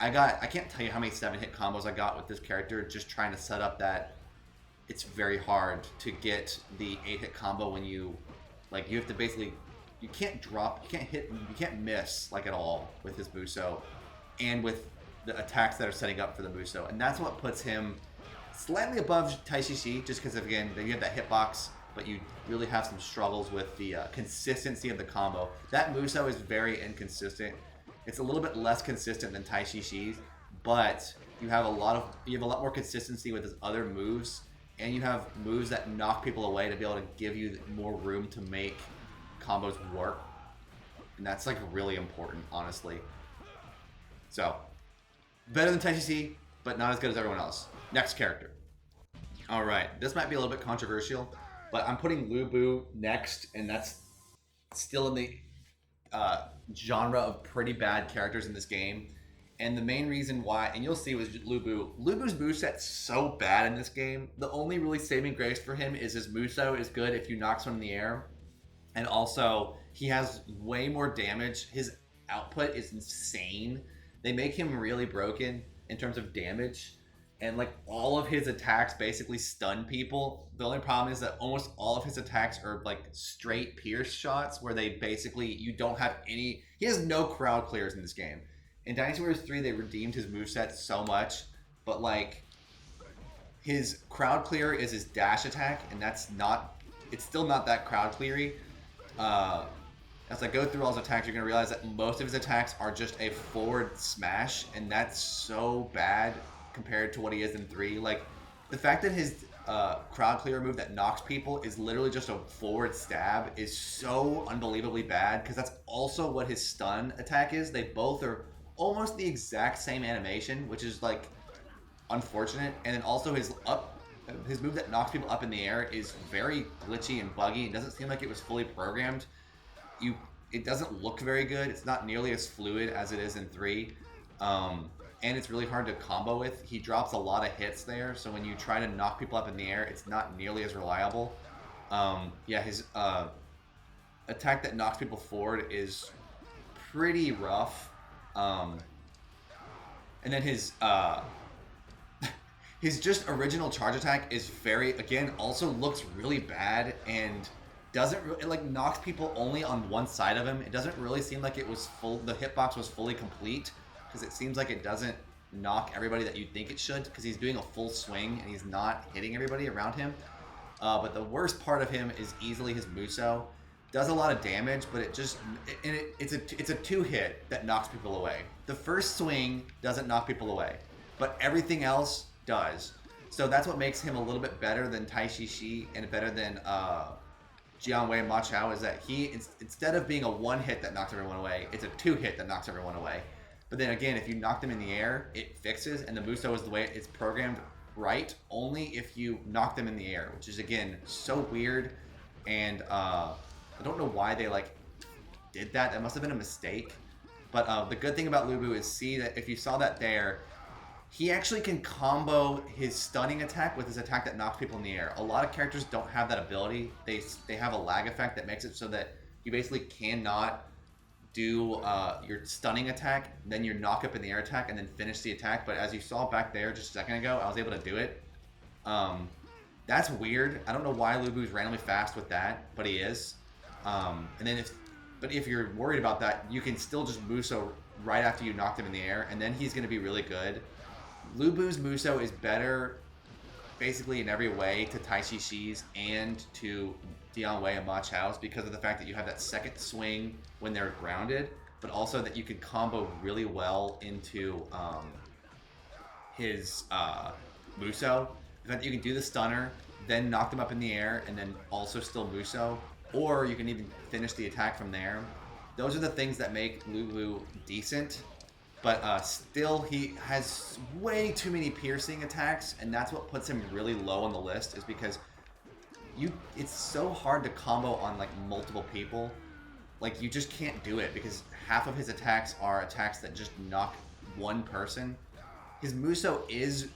I can't tell you how many 7-hit combos I got with this character just trying to set up that it's very hard to get the 8-hit combo when you have to basically, you can't miss like at all with his Musou and with the attacks that are setting up for the Musou, and that's what puts him slightly above Taishi Ci, just because again you have that hitbox, but you really have some struggles with the consistency of the combo. That Musou is very inconsistent. It's a little bit less consistent than Taishi Ci's, but you have a lot more consistency with his other moves, and you have moves that knock people away to be able to give you more room to make combos work, and that's like really important, honestly. So better than Taishi Ci, but not as good as everyone else. Next character. All right, this might be a little bit controversial, but I'm putting Lu Bu next, and that's still in the genre of pretty bad characters in this game. And the main reason why, and you'll see with Lu Bu, Lu Bu's moveset's so bad in this game. The only really saving grace for him is his Musou is good if you knock someone in the air. And also, he has way more damage. His output is insane. They make him really broken in terms of damage. And like all of his attacks basically stun people. The only problem is that almost all of his attacks are like straight pierce shots where they basically, you don't have any, he has no crowd clears in this game. In Dynasty Warriors 3, they redeemed his moveset so much, but like his crowd clear is his dash attack, and it's still not that crowd cleary. As I go through all his attacks, you're going to realize that most of his attacks are just a forward smash, and that's so bad compared to what he is in 3. Like, the fact that his crowd clear move that knocks people is literally just a forward stab is so unbelievably bad, because that's also what his stun attack is. They both are almost the exact same animation, which is like unfortunate. And then also his move that knocks people up in the air is very glitchy and buggy. It doesn't seem like it was fully programmed. It doesn't look very good. It's not nearly as fluid as it is in 3. And it's really hard to combo with. He drops a lot of hits there, so when you try to knock people up in the air, it's not nearly as reliable. Yeah, his attack that knocks people forward is pretty rough. And then his just original charge attack is also looks really bad, and it like knocks people only on one side of him. It doesn't really seem like it was the hitbox was fully complete, because it seems like it doesn't knock everybody that you'd think it should, because he's doing a full swing and he's not hitting everybody around him. But the worst part of him is easily his Musou. Does a lot of damage, but it's a 2-hit that knocks people away. The first swing doesn't knock people away, but everything else does. So that's what makes him a little bit better than Taishi Ci and better than Jiang Wei and Ma Chao, is that he, instead of being a 1-hit that knocks everyone away, it's a 2-hit that knocks everyone away. But then again, if you knock them in the air, it fixes, and the Musou is the way it's programmed right, only if you knock them in the air, which is again so weird. And I don't know why they like did that. That must have been a mistake. But the good thing about Lu Bu is, see that if you saw that there, he actually can combo his stunning attack with his attack that knocks people in the air. A lot of characters don't have that ability. They have a lag effect that makes it so that you basically cannot do your stunning attack, then your knock up in the air attack, and then finish the attack. But as you saw back there just a second ago, I was able to do it. That's weird. I don't know why Lu Bu's randomly fast with that, but he is. And then if you're worried about that, you can still just Musou right after you knocked him in the air, and then he's going to be really good. Lu Bu's Musou is better basically in every way to Taishi Ci's and to Jiang Wei and Ma Chao's, because of the fact that you have that second swing when they're grounded, but also that you can combo really well into his Musou. The fact that you can do the stunner, then knock them up in the air, and then also still Musou, or you can even finish the attack from there. Those are the things that make Lu Bu decent. but still he has way too many piercing attacks, and that's what puts him really low on the list, is because it's so hard to combo on like multiple people. Like you just can't do it because half of his attacks are attacks that just knock one person. His Musou is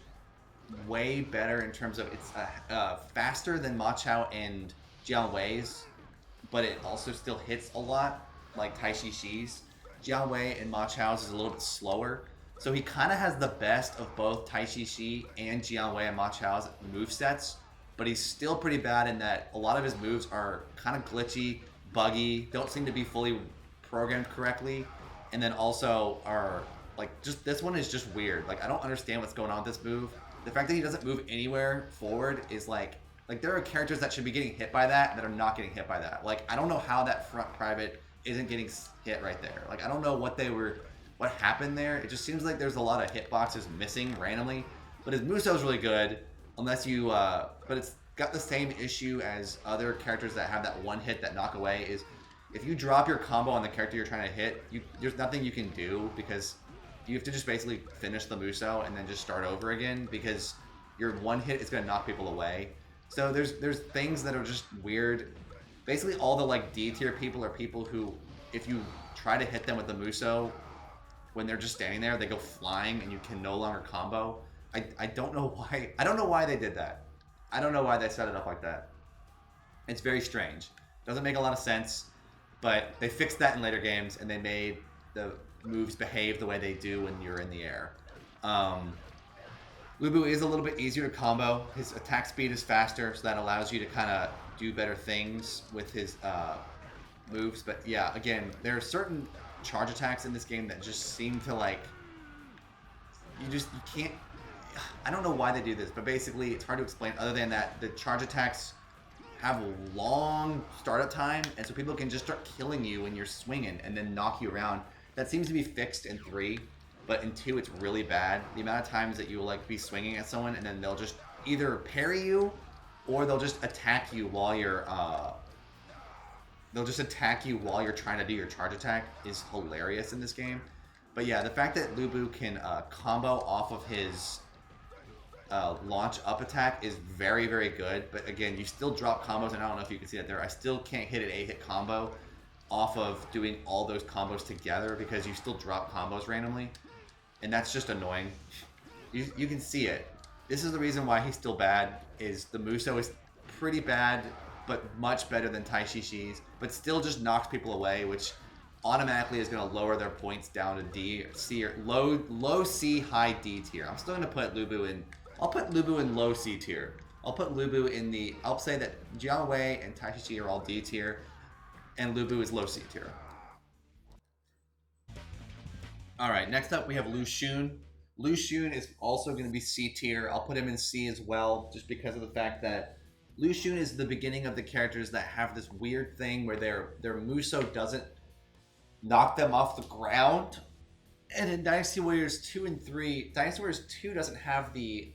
way better in terms of it's faster than Ma Chao and Jiang Wei's, but it also still hits a lot, like Taishi Ci's. Jiang Wei and Ma Chao's is a little bit slower, so he kind of has the best of both Taishi Ci and Jiang Wei and Ma Chao's movesets, but he's still pretty bad in that a lot of his moves are kind of glitchy, buggy, don't seem to be fully programmed correctly, and then also are like, just this one is just weird. Like I don't understand what's going on with this move. The fact that he doesn't move anywhere forward is like there are characters that should be getting hit by that are not getting hit by that. Like I don't know how that front private isn't getting hit right there. Like I don't know what happened there. It just seems like there's a lot of hitboxes missing randomly. But his Musou is really good, unless you but it's got the same issue as other characters that have that one hit that knock away, is if you drop your combo on the character you're trying to hit, there's nothing you can do, because you have to just basically finish the Musou and then just start over again, because your one hit is going to knock people away. So there's things that are just weird. Basically all the like D tier people are people who, if you try to hit them with the Musou when they're just standing there, they go flying and you can no longer combo. I don't know why. I don't know why they did that. I don't know why they set it up like that. It's very strange. Doesn't make a lot of sense, but they fixed that in later games and they made the moves behave the way they do when you're in the air. Lu Bu is a little bit easier to combo. His attack speed is faster, so that allows you to kind of do better things with his moves. But yeah, again, there are certain charge attacks in this game that just seem to like, you can't, I don't know why they do this, but basically it's hard to explain other than that the charge attacks have a long startup time, and so people can just start killing you when you're swinging and then knock you around. That seems to be fixed in 3, but in 2 it's really bad. The amount of times that you will like be swinging at someone and then they'll just either parry you or they'll just attack you while you're trying to do your charge attack is hilarious in this game. But yeah, the fact that Lu Bu can combo off of his launch up attack is very, very good. But again, you still drop combos, and I don't know if you can see that there. I still can't hit an 8-hit combo off of doing all those combos together because you still drop combos randomly. And that's just annoying. You can see it. This is the reason why he's still bad, is the Musou is pretty bad, but much better than Taishi Ci's, but still just knocks people away, which automatically is going to lower their points down to D, C, or low C, high D tier. I'm still going to put Lu Bu in. I'll put Lu Bu in low C tier. I'll put Lu Bu in the. I'll say that Jiang Wei and Taishi Ci are all D tier, and Lu Bu is low C tier. All right, next up we have Lu Xun. Lu Xun is also going to be C tier. I'll put him in C as well, just because of the fact that Lu Xun is the beginning of the characters that have this weird thing where their Musou doesn't knock them off the ground. And in Dynasty Warriors 2 and 3, Dynasty Warriors 2 doesn't have the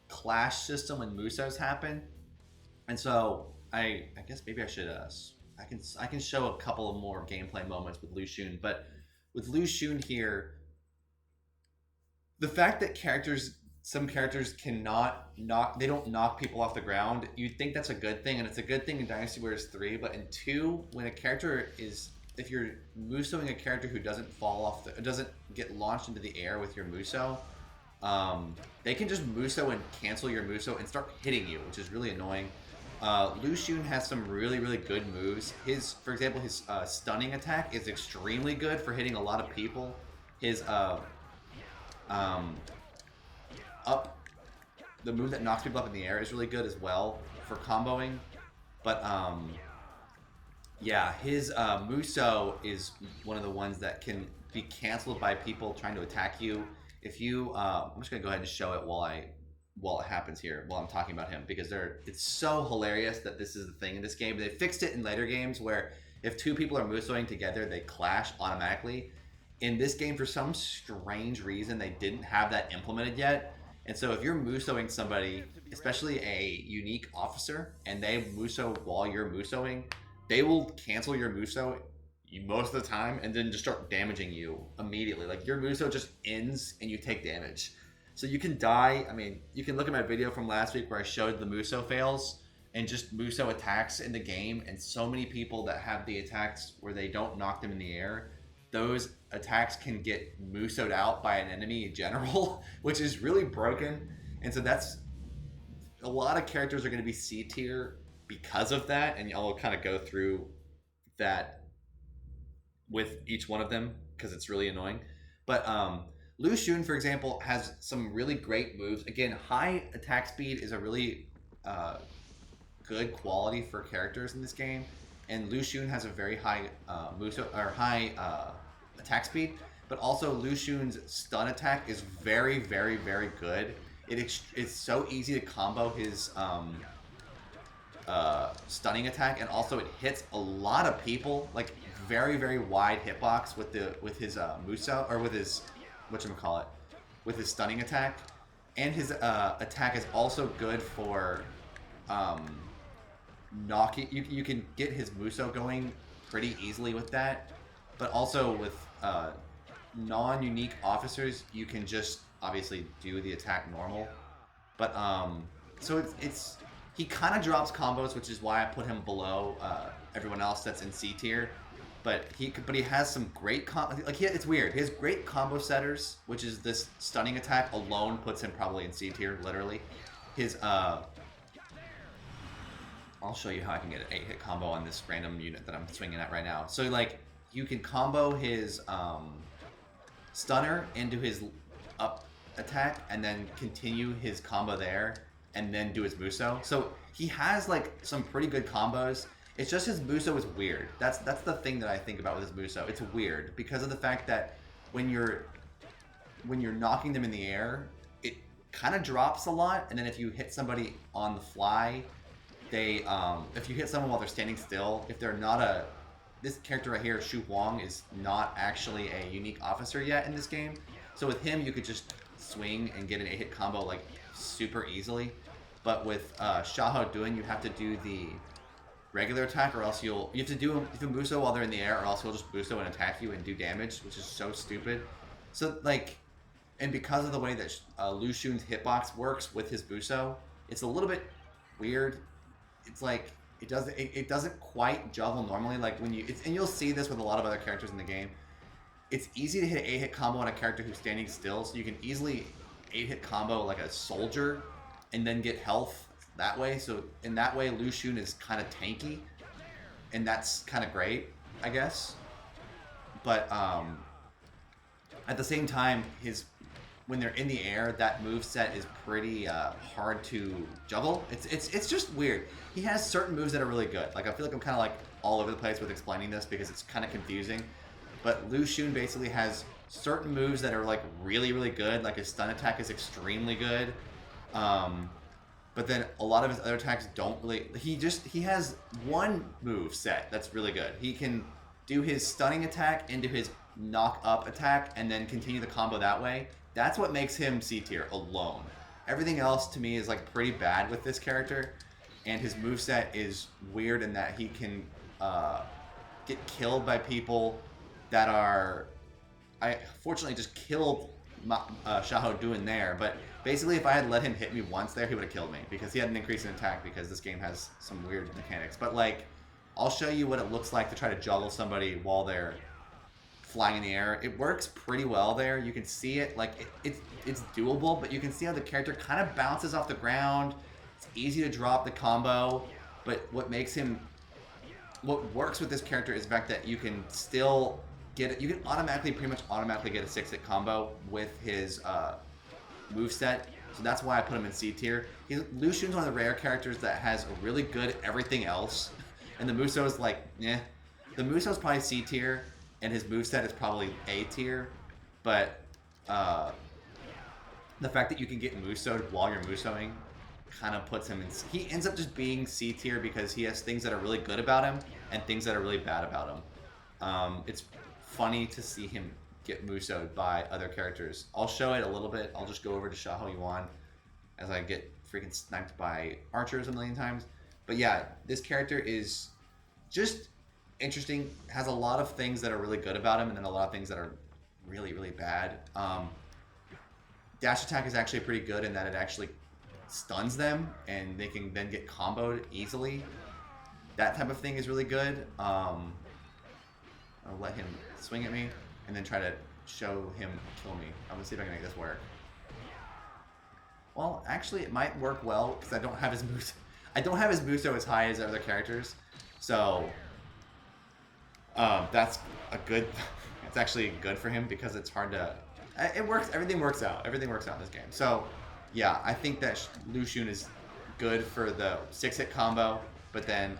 clash system when Musous happen. And so I guess maybe I should I can show a couple of more gameplay moments with Lu Xun, but with Lu Xun here, the fact that some characters cannot they don't knock people off the ground, you'd think that's a good thing, and it's a good thing in Dynasty Warriors 3, but in 2, when a character is, if you're Musouing a character who doesn't fall off doesn't get launched into the air with your Musou, they can just Musou and cancel your Musou and start hitting you, which is really annoying. Lu Xun has some really, really good moves. For example, his stunning attack is extremely good for hitting a lot of people. His the move that knocks people up in the air is really good as well for comboing. But yeah, his Musou is one of the ones that can be canceled by people trying to attack you. If you, I'm just gonna go ahead and show it while it happens here, while I'm talking about him, because it's so hilarious that this is the thing in this game. They fixed it in later games where if 2 people are Musouing together, they clash automatically. In this game, for some strange reason, they didn't have that implemented yet. And so if you're Musouing somebody, especially a unique officer, and they Musou while you're Musouing, they will cancel your Musou you most of the time, and then just start damaging you immediately. Like your Musou just ends and you take damage. So you can die. I mean, you can look at my video from last week where I showed the Musou fails and just Musou attacks in the game, and so many people that have the attacks where they don't knock them in the air, those attacks can get Musou'd out by an enemy in general, which is really broken. And so that's a lot of characters are going to be C tier because of that, and I'll kind of go through that with each one of them because it's really annoying. But Lu Xun, for example, has some really great moves. Again, high attack speed is a really good quality for characters in this game, and Lu Xun has a very high attack speed. But also Lu Xun's stun attack is very, very, very good. It's so easy to combo his stunning attack, and also it hits a lot of people, like very, very wide hitbox with his Musou, or with his whatchamacallit, with his stunning attack. And his attack is also good for knocking. You can get his Musou going pretty easily with that, but also with non-unique officers, you can just obviously do the attack normal. But so it's he kind of drops combos, which is why I put him below everyone else that's in C tier. But he has some great it's weird. He has great combo setters, which is this stunning attack alone puts him probably in C tier, literally. His I'll show you how I can get an 8-hit combo on this random unit that I'm swinging at right now. So like you can combo his stunner into his up attack and then continue his combo there and then do his Musou. So he has like some pretty good combos. It's just his Musou is weird. That's the thing that I think about with his Musou. It's weird because of the fact that when you're knocking them in the air, it kind of drops a lot, and then if you hit somebody on the fly, they if you hit someone while they're standing still, if they're not this character right here, Huang, is not actually a unique officer yet in this game. So with him, you could just swing and get an 8-hit combo like super easily. But with Xiahou Dun, you have to do the regular attack, or else you have to do the Musou while they're in the air, or else he'll just Musou and attack you and do damage, which is so stupid. So like, and because of the way that Lu Xun's hitbox works with his Musou, it's a little bit weird. It's like it doesn't quite juggle normally. Like when and you'll see this with a lot of other characters in the game. It's easy to hit an 8-hit combo on a character who's standing still, so you can easily 8-hit combo like a soldier and then get health that way. So in that way, Lu Xun is kind of tanky, and that's kind of great, I guess. But at the same time, when they're in the air, that move set is pretty hard to juggle. It's just weird. He has certain moves that are really good. Like I feel like I'm kind of like all over the place with explaining this because it's kind of confusing. But Lu Xun basically has certain moves that are like really, really good. Like his stun attack is extremely good. But then a lot of his other attacks don't really. He has one move set that's really good. He can do his stunning attack into his knock up attack and then continue the combo that way. That's what makes him C tier alone. Everything else to me is like pretty bad with this character, and his moveset is weird in that he can get killed by people that are. I fortunately just killed Xiahou Dun there, but basically if I had let him hit me once there, he would have killed me because he had an increase in attack because this game has some weird mechanics. But like, I'll show you what it looks like to try to juggle somebody while they're flying in the air. It works pretty well there. You can see it, like it's doable, but you can see how the character kind of bounces off the ground. It's easy to drop the combo, but what works with this character is the fact that you can still get it. You can pretty much automatically get a 6-hit combo with his moveset. So that's why I put him in C tier. Lu Xun's one of the rare characters that has a really good everything else, and the Musou is like, eh. The Musou is probably C tier, and his moveset is probably A tier, but the fact that you can get Musou'd while you're Musouing kind of puts him in. He ends up just being C tier because he has things that are really good about him and things that are really bad about him. It's funny to see him get Musou'd by other characters. I'll show it a little bit. I'll just go over to Xiahou Yuan as I get freaking sniped by archers a million times. But yeah, this character is just interesting. Has a lot of things that are really good about him, and then a lot of things that are really, really bad. Dash attack is actually pretty good in that it actually stuns them, and they can then get comboed easily. That type of thing is really good. I'll let him swing at me, and then try to show him kill me. I'm gonna see if I can make this work. Well, actually, it might work well because I don't have his Musou. I don't have his Musou as high as other characters, so that's a good. It's actually good for him because it's hard to. It works. Everything works out. Everything works out in this game. So, yeah, I think that Lu Xun is good for the 6-hit combo, but then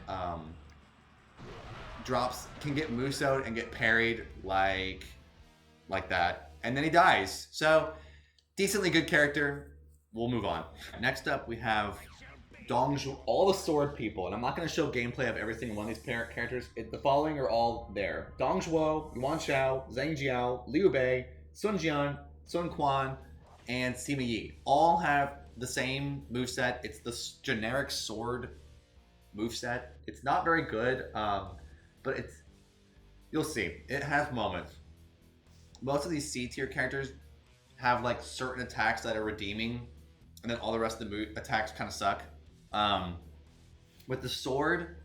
drops can get Musou'd and get parried like that, and then he dies. So, decently good character. We'll move on. Next up, we have Dongzhuo, all the sword people, and I'm not going to show gameplay of every single one of these characters. The following are all there: Dongzhuo, Yuan Shao, Zhang Jiao, Liu Bei, Sun Jian, Sun Quan, and Sima Yi. All have the same moveset. It's the generic sword moveset. It's not very good, but it's, you'll see. It has moments. Most of these C tier characters have like certain attacks that are redeeming, and then all the rest of the attacks kind of suck. With the sword,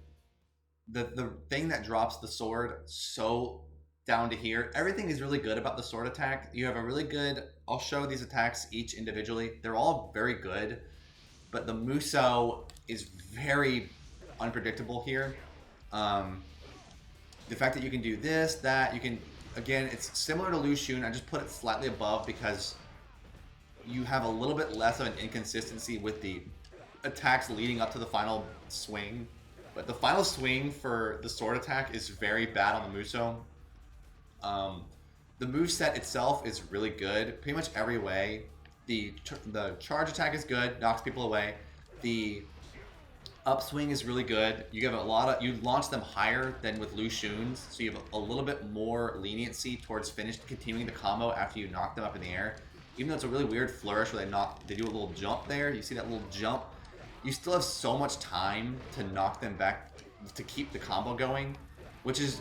the thing that drops the sword so down to here, everything is really good about the sword attack. You have a really good, I'll show these attacks each individually. They're all very good, but the Musou is very unpredictable here. The fact that you can do this, that, you can, again, it's similar to Lu Xun. I just put it slightly above because you have a little bit less of an inconsistency with the attacks leading up to the final swing. But the final swing for the sword attack is very bad on the Musou. The moveset itself is really good, pretty much every way. The charge attack is good, knocks people away. The upswing is really good. You have a lot of, you launch them higher than with Lu Xun's, so you have a little bit more leniency towards continuing the combo after you knock them up in the air. Even though it's a really weird flourish where they do a little jump there. You see that little jump? You still have so much time to knock them back to keep the combo going, which is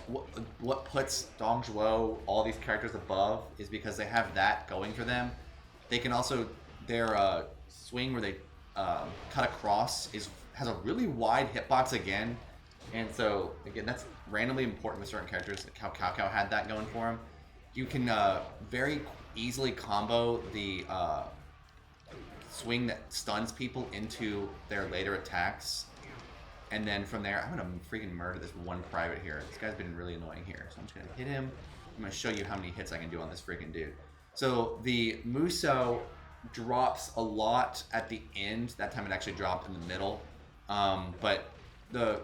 what puts Dongzhuo, all these characters above, is because they have that going for them. They can also, their swing where they cut across has a really wide hitbox again, and so again that's randomly important with certain characters. Cao Cao had that going for him. You can very easily combo the swing that stuns people into their later attacks, and then from there, I'm gonna freaking murder this one private here. This guy's been really annoying here, so I'm just gonna hit him. I'm gonna show you how many hits I can do on this freaking dude. So the Musou drops a lot at the end. That time it actually dropped in the middle. But the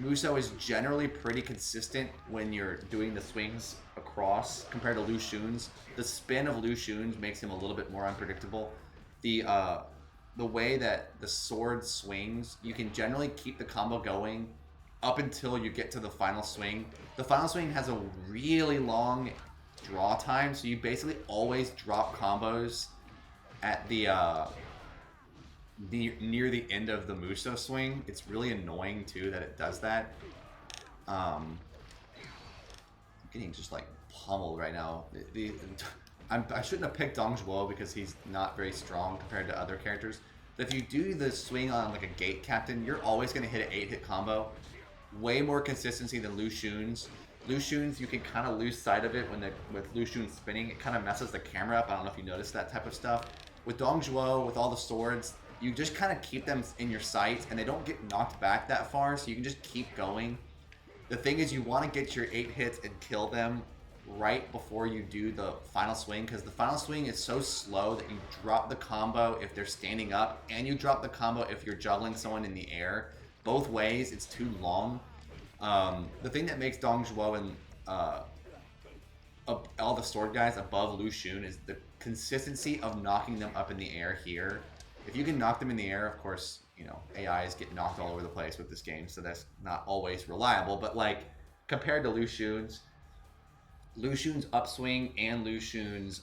Musou is generally pretty consistent when you're doing the swings across compared to Lu Xun's. The spin of Lu Xun's makes him a little bit more unpredictable. The way that the sword swings, you can generally keep the combo going up until you get to the final swing. The final swing has a really long draw time, so you basically always drop combos at the near the end of the Musou swing. It's really annoying too that it does that. I'm getting just like pummeled right now. I shouldn't have picked Dongzhuo because he's not very strong compared to other characters. But if you do the swing on like a gate captain, you're always going to hit an 8-hit combo. Way more consistency than Lu Xun's. Lu Xun's, you can kind of lose sight of it with Lu Xun spinning. It kind of messes the camera up. I don't know if you noticed that type of stuff. With Dongzhuo, with all the swords, you just kind of keep them in your sights, and they don't get knocked back that far, so you can just keep going. The thing is, you want to get your 8 hits and kill them right before you do the final swing, because the final swing is so slow that you drop the combo if they're standing up, and you drop the combo if you're juggling someone in the air. Both ways, it's too long. The thing that makes Dongzhuo and all the sword guys above Lu Xun is the consistency of knocking them up in the air here. If you can knock them in the air, of course, you know, AIs get knocked all over the place with this game, so that's not always reliable, but like, compared to Lu Xun's upswing and Lu Xun's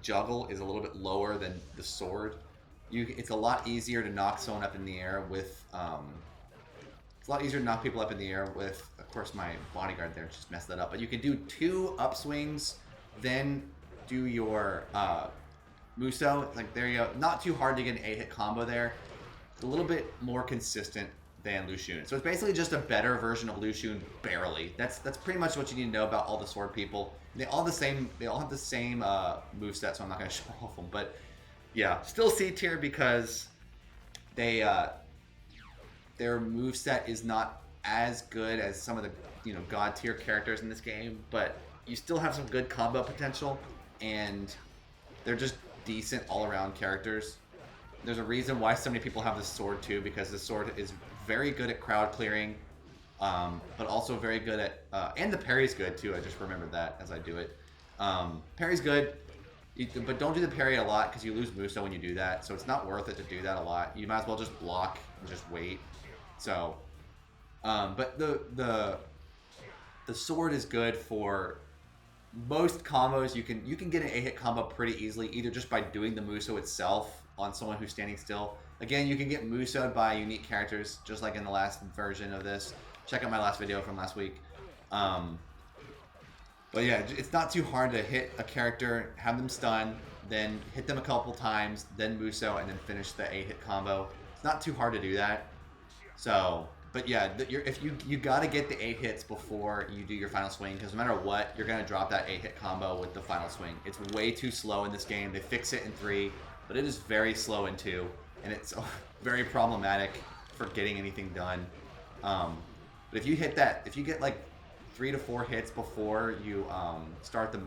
juggle is a little bit lower than the sword. It's a lot easier to knock someone up in the air with It's a lot easier to knock people up in the air with, of course, my bodyguard there just messed that up. But you can do 2 upswings, then do your Musou. Like, there you go. Not too hard to get an 8-hit combo there. It's a little bit more consistent than Lu Xun. So it's basically just a better version of Lu Xun, barely. That's pretty much what you need to know about all the sword people. They all have the same moveset, so I'm not going to show off them. But yeah, still C tier because they their moveset is not as good as some of the god tier characters in this game, but you still have some good combo potential, and they're just decent all around characters. There's a reason why so many people have this sword too, because the sword is very good at crowd clearing, but also very good at and the parry's good too. I just remembered that as I do it. Parry's good, but don't do the parry a lot because you lose Musou when you do that. So it's not worth it to do that a lot. You might as well just block and just wait. So, but the sword is good for most combos. You can get an 8-hit combo pretty easily, either just by doing the Musou itself on someone who's standing still. Again, you can get Musou'd by unique characters, just like in the last version of this. Check out my last video from last week. But yeah, it's not too hard to hit a character, have them stun, then hit them a couple times, then Musou, and then finish the 8-hit combo. It's not too hard to do that. So, but yeah, if you got to get the 8 hits before you do your final swing, because no matter what, you're gonna drop that 8-hit combo with the final swing. It's way too slow in this game. They fix it in 3, but it is very slow in 2, and it's very problematic for getting anything done. But if you hit that, if you get like 3 to 4 hits before you start the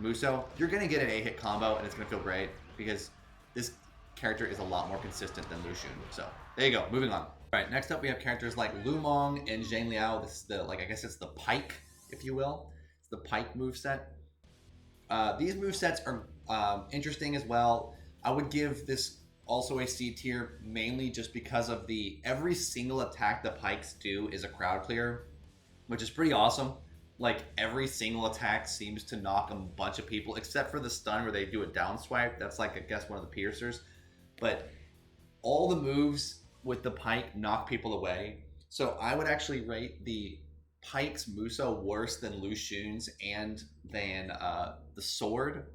Musou, you're gonna get an 8-hit combo, and it's gonna feel great because this character is a lot more consistent than Lu Xun. So there you go. Moving on. All right, next up we have characters like Lu Meng and Zhang Liao. This is the, I guess it's the pike, if you will. It's the pike moveset. These movesets are interesting as well. I would give this also a C tier, mainly just because of every single attack the pikes do is a crowd clear, which is pretty awesome. Like, every single attack seems to knock a bunch of people, except for the stun where they do a down swipe. That's like, I guess, one of the piercers. But all the moves with the pike knock people away. So I would actually rate the pike's Musou worse than Lu Xun's and than the sword.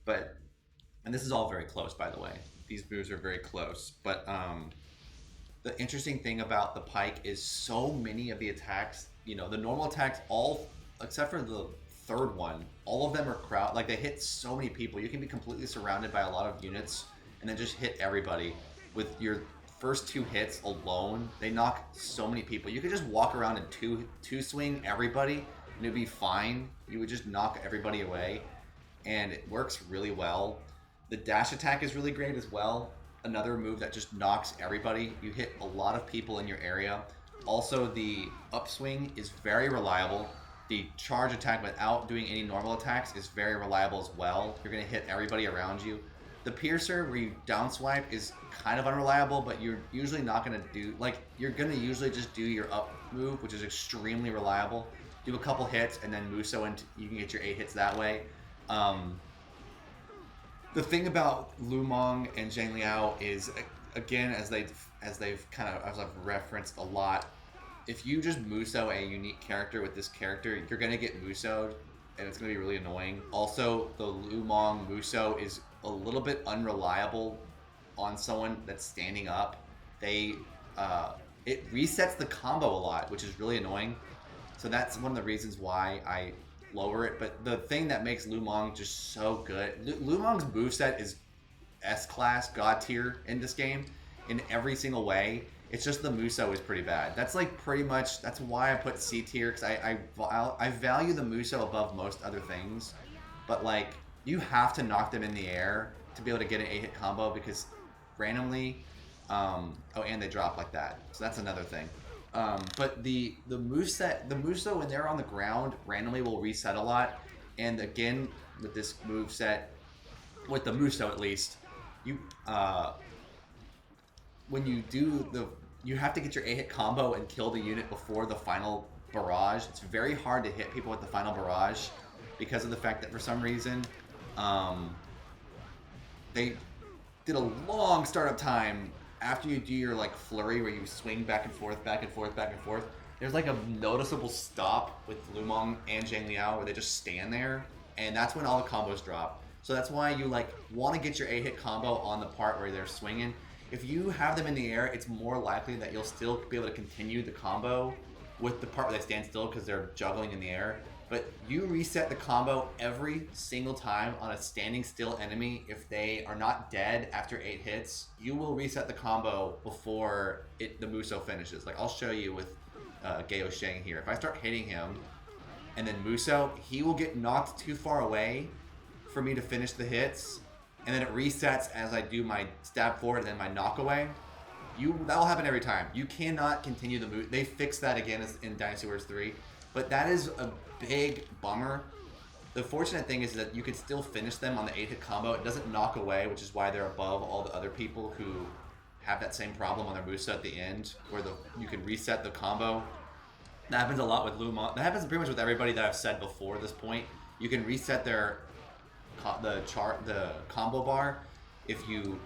And this is all very close, by the way. These moves are very close. But the interesting thing about the pike is so many of the attacks, the normal attacks, all except for the third one, all of them are crowd. Like, they hit so many people. You can be completely surrounded by a lot of units and then just hit everybody with your first 2 hits alone. They knock so many people. You could just walk around and two swing everybody and it'd be fine. You would just knock everybody away, and it works really well. The dash attack is really great as well. Another move that just knocks everybody. You hit a lot of people in your area. Also, the upswing is very reliable. The charge attack without doing any normal attacks is very reliable as well. You're going to hit everybody around you. The piercer, where you down swipe, is kind of unreliable, but you're usually not going to do, you're going to usually just do your up move, which is extremely reliable. Do a couple hits, and then Musou, and you can get your 8 hits that way. The thing about Lu Meng and Zhang Liao is, again, as I've referenced a lot, if you just Musou a unique character with this character, you're going to get Musou'd, and it's going to be really annoying. Also, the Lu Meng Musou is a little bit unreliable on someone that's standing up. It resets the combo a lot, which is really annoying. So that's one of the reasons why I lower it. But the thing that makes Lu Meng just so good, Lu Meng's moveset is S-class, god tier in this game in every single way. It's just the Musou is pretty bad. That's that's why I put C tier, because I value the Musou above most other things. But you have to knock them in the air to be able to get an 8-hit combo, because randomly, and they drop like that. So that's another thing. But the moveset, the Musou, when they're on the ground, randomly will reset a lot. And again, with this moveset, with the Musou at least, when you do you have to get your 8-hit combo and kill the unit before the final barrage. It's very hard to hit people with the final barrage because of the fact that for some reason they did a long startup time after you do your like flurry where you swing back and forth, back and forth, back and forth, there's like a noticeable stop with Lumong and Zhang Liao where they just stand there, and that's when all the combos drop. So that's why you like want to get your 8-hit combo on the part where they're swinging. If you have them in the air, it's more likely that you'll still be able to continue the combo with the part where they stand still because they're juggling in the air. But you reset the combo every single time on a standing still enemy. If they are not dead after 8 hits, you will reset the combo before the Musou finishes. Like I'll show you with Geo Sheng here. If I start hitting him and then Musou, he will get knocked too far away for me to finish the hits, and then it resets as I do my stab forward and then my knock away. That'll happen every time. You cannot continue the move. They fixed that again in Dynasty Warriors 3, but that is a big bummer. The fortunate thing is that you can still finish them on the 8-hit combo. It doesn't knock away, which is why they're above all the other people who have that same problem on their moveset at the end, where you can reset the combo. That happens a lot with Lumon. That happens pretty much with everybody that I've said before this point. You can reset the combo bar if you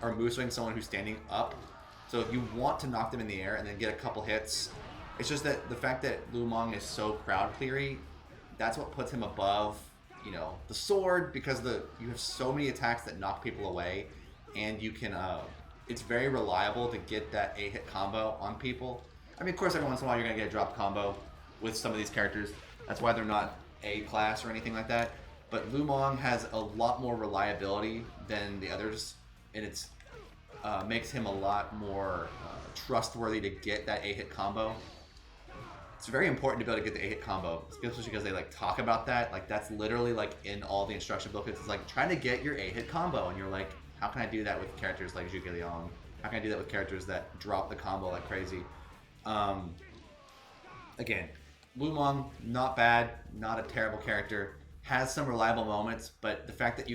are Musouing someone who's standing up. So if you want to knock them in the air and then get a couple hits, it's just that the fact that Lumong is so crowd cleary, that's what puts him above, you know, the sword, because you have so many attacks that knock people away, and you can it's very reliable to get that 8-hit combo on people. I mean, of course, every once in a while you're gonna get a drop combo with some of these characters. That's why they're not A class or anything like that. But Lumong has a lot more reliability than the others, and it's makes him a lot more trustworthy to get that 8-hit combo. It's very important to be able to get the 8-hit combo, especially because they like talk about that. Like that's literally like in all the instruction booklets. It's like trying to get your 8-hit combo, and you're like, how can I do that with characters like Zhuge Liang? How can I do that with characters that drop the combo like crazy? Again, Lumong, not bad, not a terrible character. Has some reliable moments, but the fact that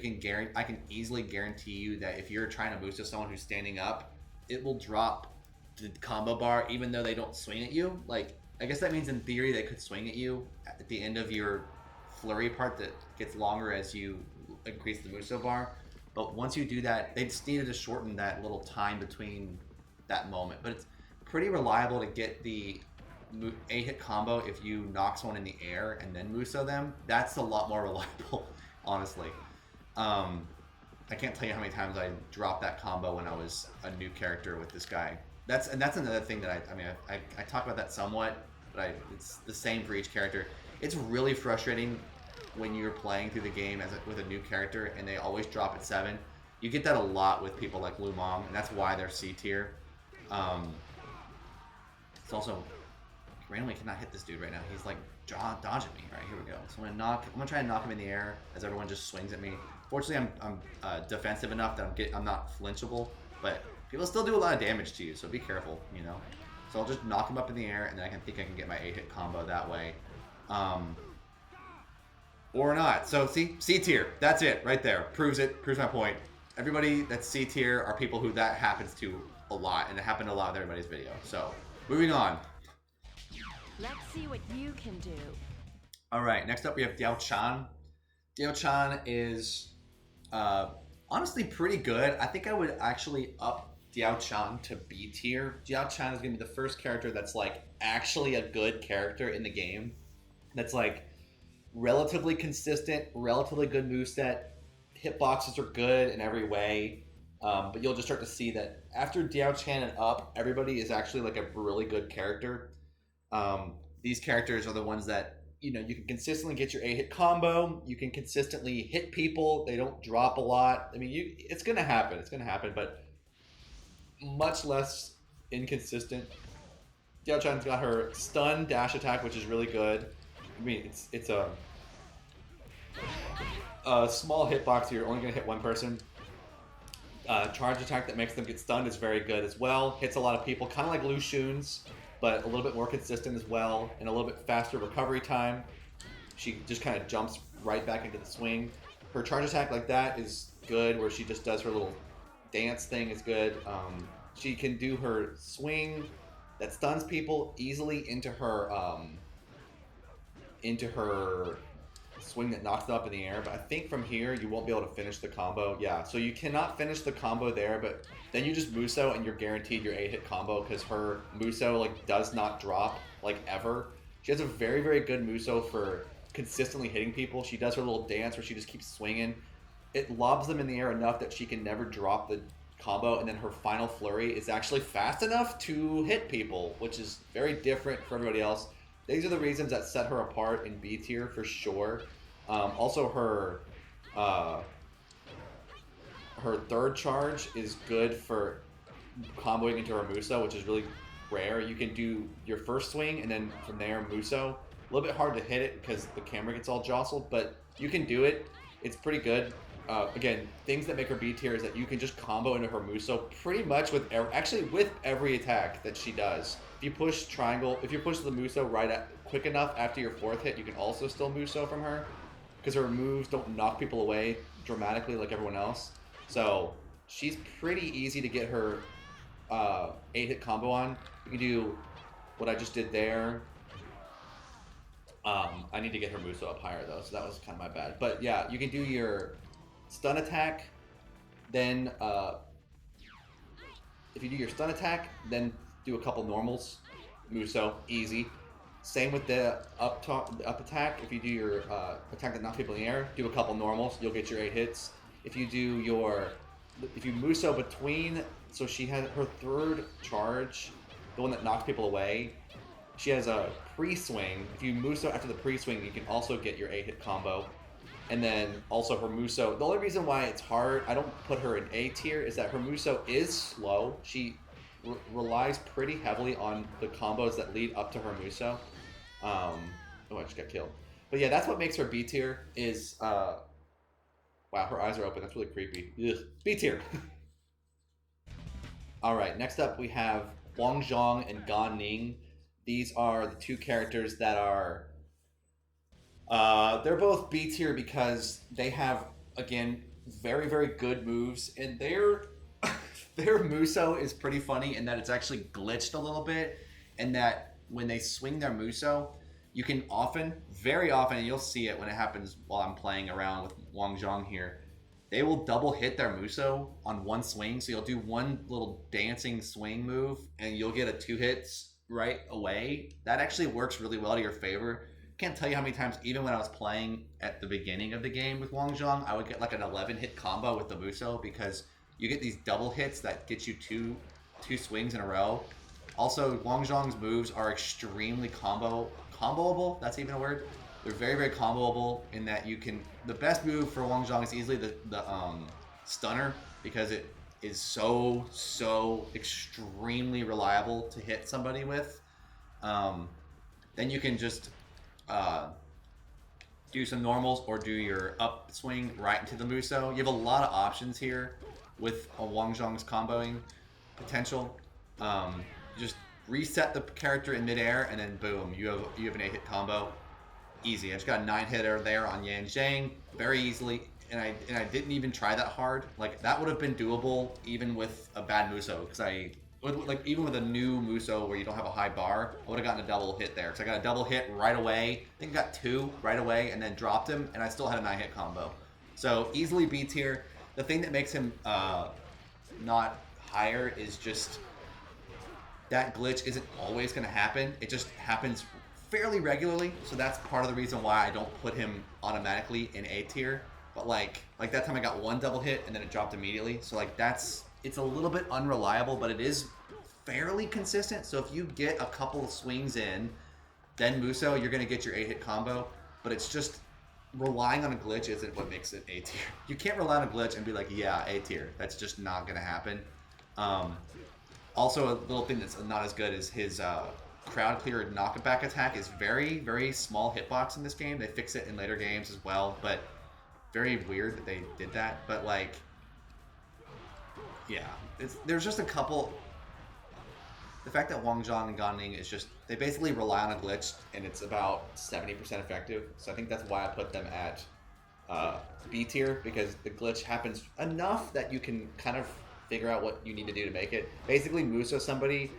I can easily guarantee you that if you're trying to boost to someone who's standing up, it will drop the combo bar even though they don't swing at you. Like, I guess that means in theory they could swing at you at the end of your flurry part that gets longer as you increase the Musou bar. But once you do that, they just needed to shorten that little time between that moment. But it's pretty reliable to get the 8-hit combo if you knock someone in the air and then Musou them. That's a lot more reliable, honestly. I can't tell you how many times I dropped that combo when I was a new character with this guy. That's another thing that I talk about that somewhat, but it's the same for each character. It's really frustrating when you're playing through the game with a new character and they always drop at 7. You get that a lot with people like Lumong, and that's why they're C tier. It's also randomly cannot hit this dude right now. He's like dodging me. Right, here we go. So I'm gonna try and knock him in the air as everyone just swings at me. Fortunately, I'm defensive enough that I'm not flinchable, but people still do a lot of damage to you, so be careful, you know. So I'll just knock him up in the air, and then I can get my 8-hit combo that way, or not. So see, C tier. That's it right there. Proves my point. Everybody that's C tier are people who that happens to a lot, and it happened a lot with everybody's video. So moving on. Let's see what you can do. All right, next up we have Diao Chan. Diao Chan is honestly pretty good. I think I would actually up Diao Chan to B tier. Diao Chan is going to be the first character that's like actually a good character in the game. That's like relatively consistent, relatively good moveset. Hitboxes are good in every way. But you'll just start to see that after Diao Chan and up, everybody is actually like a really good character. These characters are the ones that, you know, you can consistently get your 8-hit combo. You can consistently hit people. They don't drop a lot. I mean, it's going to happen. It's going to happen, but much less inconsistent. Diao Chan's got her stun dash attack, which is really good. I mean, it's a small hitbox, so you're only going to hit one person. Charge attack that makes them get stunned is very good as well. Hits a lot of people, kind of like Lu Xun's, but a little bit more consistent as well, and a little bit faster recovery time. She just kind of jumps right back into the swing. Her charge attack like that is good, where she just does her little dance thing is good. She can do her swing that stuns people easily into her swing that knocks them up in the air, but I think from here you won't be able to finish the combo. Yeah, so you cannot finish the combo there, but then you just Musou and you're guaranteed your 8-hit combo because her Musou like does not drop like ever. She has a very, very good Musou for consistently hitting people. She does her little dance where she just keeps swinging. It lobs them in the air enough that she can never drop the combo, and then her final flurry is actually fast enough to hit people, which is very different from everybody else. These are the reasons that set her apart in B tier for sure. Also, her third charge is good for comboing into her Musou, which is really rare. You can do your first swing and then from there Musou. A little bit hard to hit it because the camera gets all jostled, but you can do it. It's pretty good. Again, things that make her B tier is that you can just combo into her Musou pretty much with every attack that she does. If you push triangle, if you push the Musou quick enough after your 4th hit, you can also still Musou from her because her moves don't knock people away dramatically like everyone else. So she's pretty easy to get her 8-hit combo on. You can do what I just did there. I need to get her Musou up higher though, so that was kind of my bad. But yeah, you can do your stun attack, then if you do your stun attack, then do a couple normals, Musou, easy. Same with the up attack. If you do your attack that knocks people in the air, do a couple normals, you'll get your 8 hits. If you Musou between, so she has her 3rd charge, the one that knocks people away, she has a pre-swing. If you Musou after the pre-swing, you can also get your 8-hit combo. And then also her Musou, the only reason why it's hard, I don't put her in A tier, is that her Musou is slow. She relies pretty heavily on the combos that lead up to her Musou. Oh, I just got killed. But yeah, that's what makes her B tier is, wow, her eyes are open. That's really creepy. Ugh. B tier. All right, next up we have Huang and Gan Ning. These are the 2 characters that are, they're both B tier because they have, again, very, very good moves, and their Musou is pretty funny in that it's actually glitched a little bit, and that when they swing their Musou, you can often, very often, and you'll see it when it happens while I'm playing around with Huang here, they will double hit their Musou on one swing, so you'll do one little dancing swing move, and you'll get a 2 hits right away. That actually works really well to your favor. Can't tell you how many times, even when I was playing at the beginning of the game with Huang, I would get like an 11-hit combo with the Musou because you get these double hits that get you two swings in a row. Also, Huang's moves are extremely comboable. That's even a word. They're very, very comboable in that you can. The best move for Huang is easily the stunner because it is so extremely reliable to hit somebody with. Then you can just do some normals or do your upswing right into the Musou. You have a lot of options here with a Huang comboing potential. Just reset the character in midair and then boom, you have an 8-hit combo. Easy. I just got a 9-hitter there on Yan Zhang very easily, and I didn't even try that hard. Like that would have been doable even with a bad Musou because even with a new Musou where you don't have a high bar, I would have gotten a double hit there. Because I got a double hit right away. I think I got 2 right away and then dropped him, and I still had a 9-hit combo. So easily B tier. The thing that makes him not higher is just that glitch isn't always going to happen. It just happens fairly regularly. So that's part of the reason why I don't put him automatically in A tier. But like that time I got 1 double hit and then it dropped immediately. So like it's a little bit unreliable, but it is fairly consistent. So if you get a couple of swings in, then Musou, you're going to get your 8-hit combo. But it's just relying on a glitch isn't what makes it A tier. You can't rely on a glitch and be like, yeah, A tier. That's just not going to happen. Also, a little thing that's not as good is his crowd clear knockback attack is very, very small hitbox in this game. They fix it in later games as well, but very weird that they did that. But like, yeah, there's just a couple. The fact that Huang and Gan Ning is just, they basically rely on a glitch and it's about 70% effective. So I think that's why I put them at B tier, because the glitch happens enough that you can kind of figure out what you need to do to make it. Basically, Musou somebody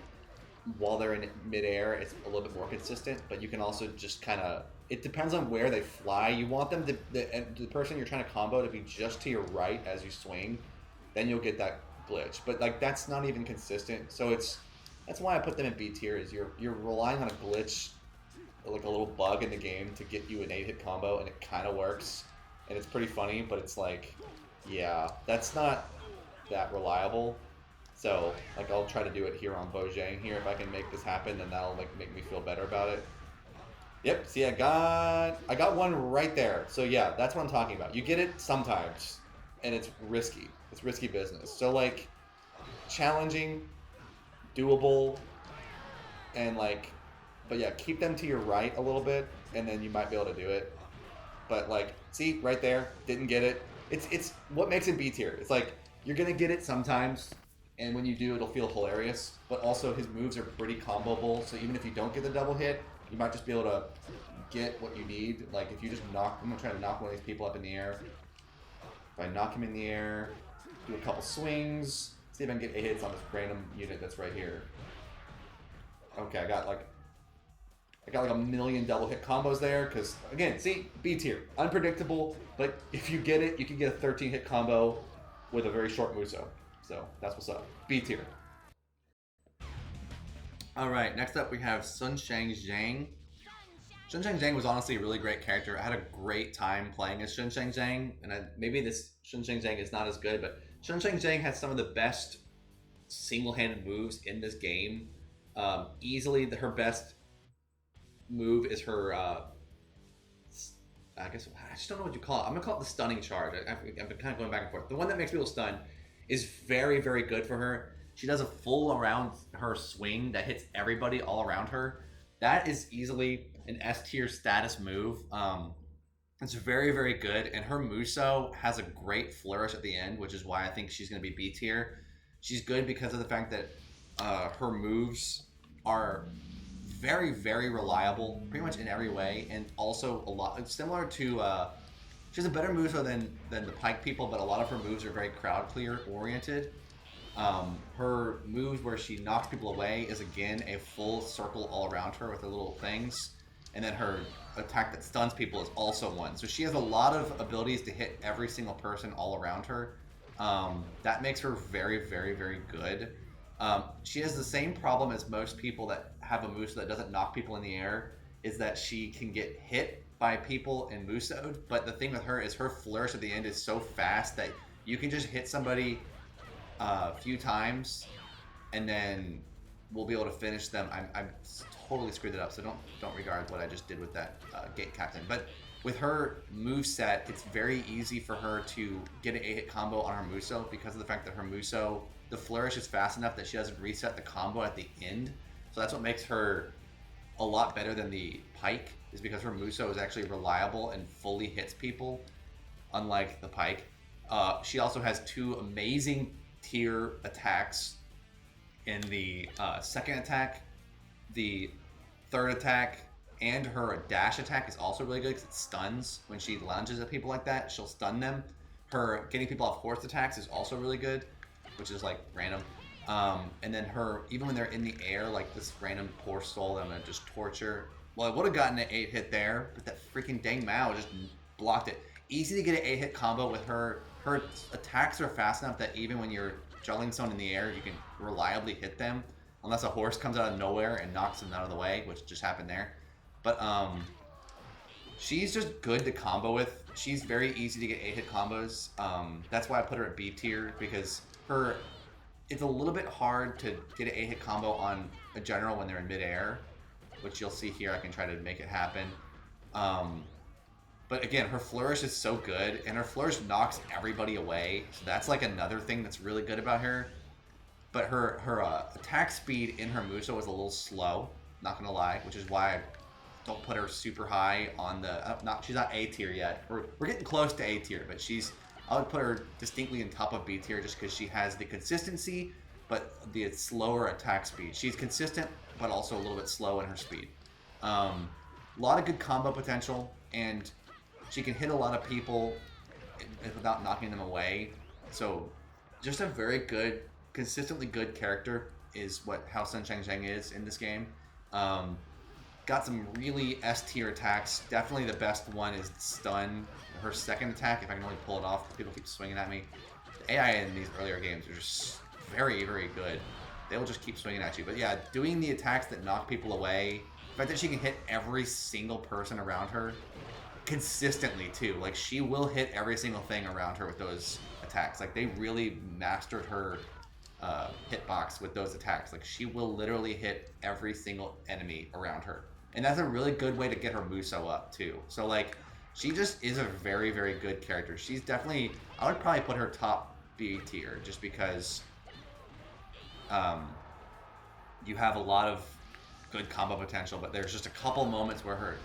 while they're in midair, it's a little bit more consistent. But you can also just kind of, it depends on where they fly. You want them to, the person you're trying to combo to be just to your right as you swing, then you'll get that glitch. But like that's not even consistent. So that's why I put them in B tier. Is you're relying on a glitch, like a little bug in the game to get you an 8-hit combo, and it kind of works, and it's pretty funny. But it's like, yeah, that's not that reliable. So like I'll try to do it here on Bojang here if I can make this happen, then that'll like make me feel better about it. Yep, see I got one right there. So yeah, that's what I'm talking about. You get it sometimes, and it's risky. It's risky business. So like challenging, doable, and like, but yeah, keep them to your right a little bit, and then you might be able to do it. But like, see right there, didn't get it. It's what makes it B tier. It's like you're gonna get it sometimes, and when you do, it'll feel hilarious. But also his moves are pretty comboable, so even if you don't get the double hit, you might just be able to get what you need. Like if you just knock, I'm gonna try to knock one of these people up in the air. If I knock him in the air, do a couple swings, see if I can get 8 hits on this random unit that's right here. Okay, I got like a million double hit combos there, because again, see, B tier, unpredictable, but if you get it, you can get a 13 hit combo with a very short Musou. So that's what's up. B tier. Alright, next up we have Shangxiang. Shangxiang was honestly a really great character. I had a great time playing as Shangxiang, and maybe this Shangxiang is not as good, but Shangxiang has some of the best single-handed moves in this game. Easily, her best move is her, I guess, I just don't know what you call it. I'm going to call it the stunning charge. I've been kind of going back and forth. The one that makes people stun is very, very good for her. She does a full around her swing that hits everybody all around her. That is easily an S tier status move. It's very, very good. And her Musou has a great flourish at the end, which is why I think she's going to be B tier. She's good because of the fact that her moves are very, very reliable, pretty much in every way, and also a lot similar to. She has a better Musou than the Pike people, but a lot of her moves are very crowd clear oriented. Her moves where she knocks people away is again a full circle all around her with her little things, and then her attack that stuns people is also one. So she has a lot of abilities to hit every single person all around her. That makes her very, very, very good. She has the same problem as most people that have a Musou that doesn't knock people in the air, is that she can get hit by people and Musou'd, but the thing with her is her flourish at the end is so fast that you can just hit somebody a few times and then we'll be able to finish them. I'm totally screwed it up, so don't regard what I just did with that gate captain. But with her move set, it's very easy for her to get an 8-hit combo on her Musou because of the fact that her Musou, the flourish is fast enough that she doesn't reset the combo at the end. So that's what makes her a lot better than the Pike, is because her Musou is actually reliable and fully hits people, unlike the Pike. She also has 2 amazing tier attacks in the second attack, the third attack, and her dash attack is also really good because it stuns. When she lunges at people like that, she'll stun them. Her getting people off horse attacks is also really good, which is like random. And then her, even when they're in the air, like this random poor soul that I'm gonna just torture. Well, I would have gotten an 8-hit there, but that freaking dang Mao just blocked it. Easy to get an 8-hit combo with her. Her attacks are fast enough that even when you're juggling someone in the air, you can reliably hit them, unless a horse comes out of nowhere and knocks them out of the way, which just happened there. But she's just good to combo with. She's very easy to get 8-hit combos. That's why I put her at B tier, because it's a little bit hard to get an 8-hit combo on a general when they're in midair, which you'll see here. I can try to make it happen. But again, her flourish is so good, and her flourish knocks everybody away. So that's like another thing that's really good about her. But her attack speed in her Musou is a little slow, not gonna lie, which is why I don't put her super high on the. She's not A tier yet. We're getting close to A tier, but I would put her distinctly in top of B tier just because she has the consistency, but the slower attack speed. She's consistent, but also a little bit slow in her speed. A lot of good combo potential, and she can hit a lot of people without knocking them away. So just a very good, consistently good character. is how Shangxiang is in this game. Got some really S tier attacks. Definitely the best one is stun. Her second attack, if I can only pull it off, people keep swinging at me. The AI in these earlier games are just very, very good. They will just keep swinging at you. But yeah, doing the attacks that knock people away, the fact that she can hit every single person around her consistently too. Like, she will hit every single thing around her with those attacks. Like, they really mastered her hitbox with those attacks. Like, she will literally hit every single enemy around her. And that's a really good way to get her Musou up too. So like, she just is a very, very good character. She's definitely, I would probably put her top B tier just because you have a lot of good combo potential, but there's just a couple moments where her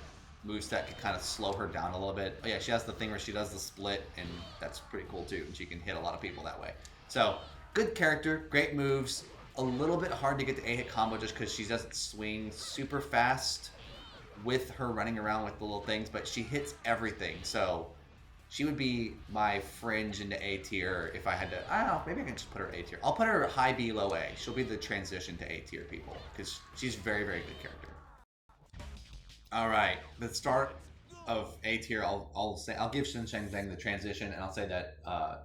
moveset can kind of slow her down a little bit. Oh yeah, she has the thing where she does the split, and that's pretty cool too. And she can hit a lot of people that way. So, good character, great moves. A little bit hard to get the A-hit combo just because she doesn't swing super fast with her running around with the little things, but she hits everything. So, she would be my fringe into A tier if I had to. I don't know, maybe I can just put her A tier. I'll put her high B, low A. She'll be the transition to A tier people because she's very, very good character. All right, the start of A tier, I'll give Shangxiang the transition, and I'll say that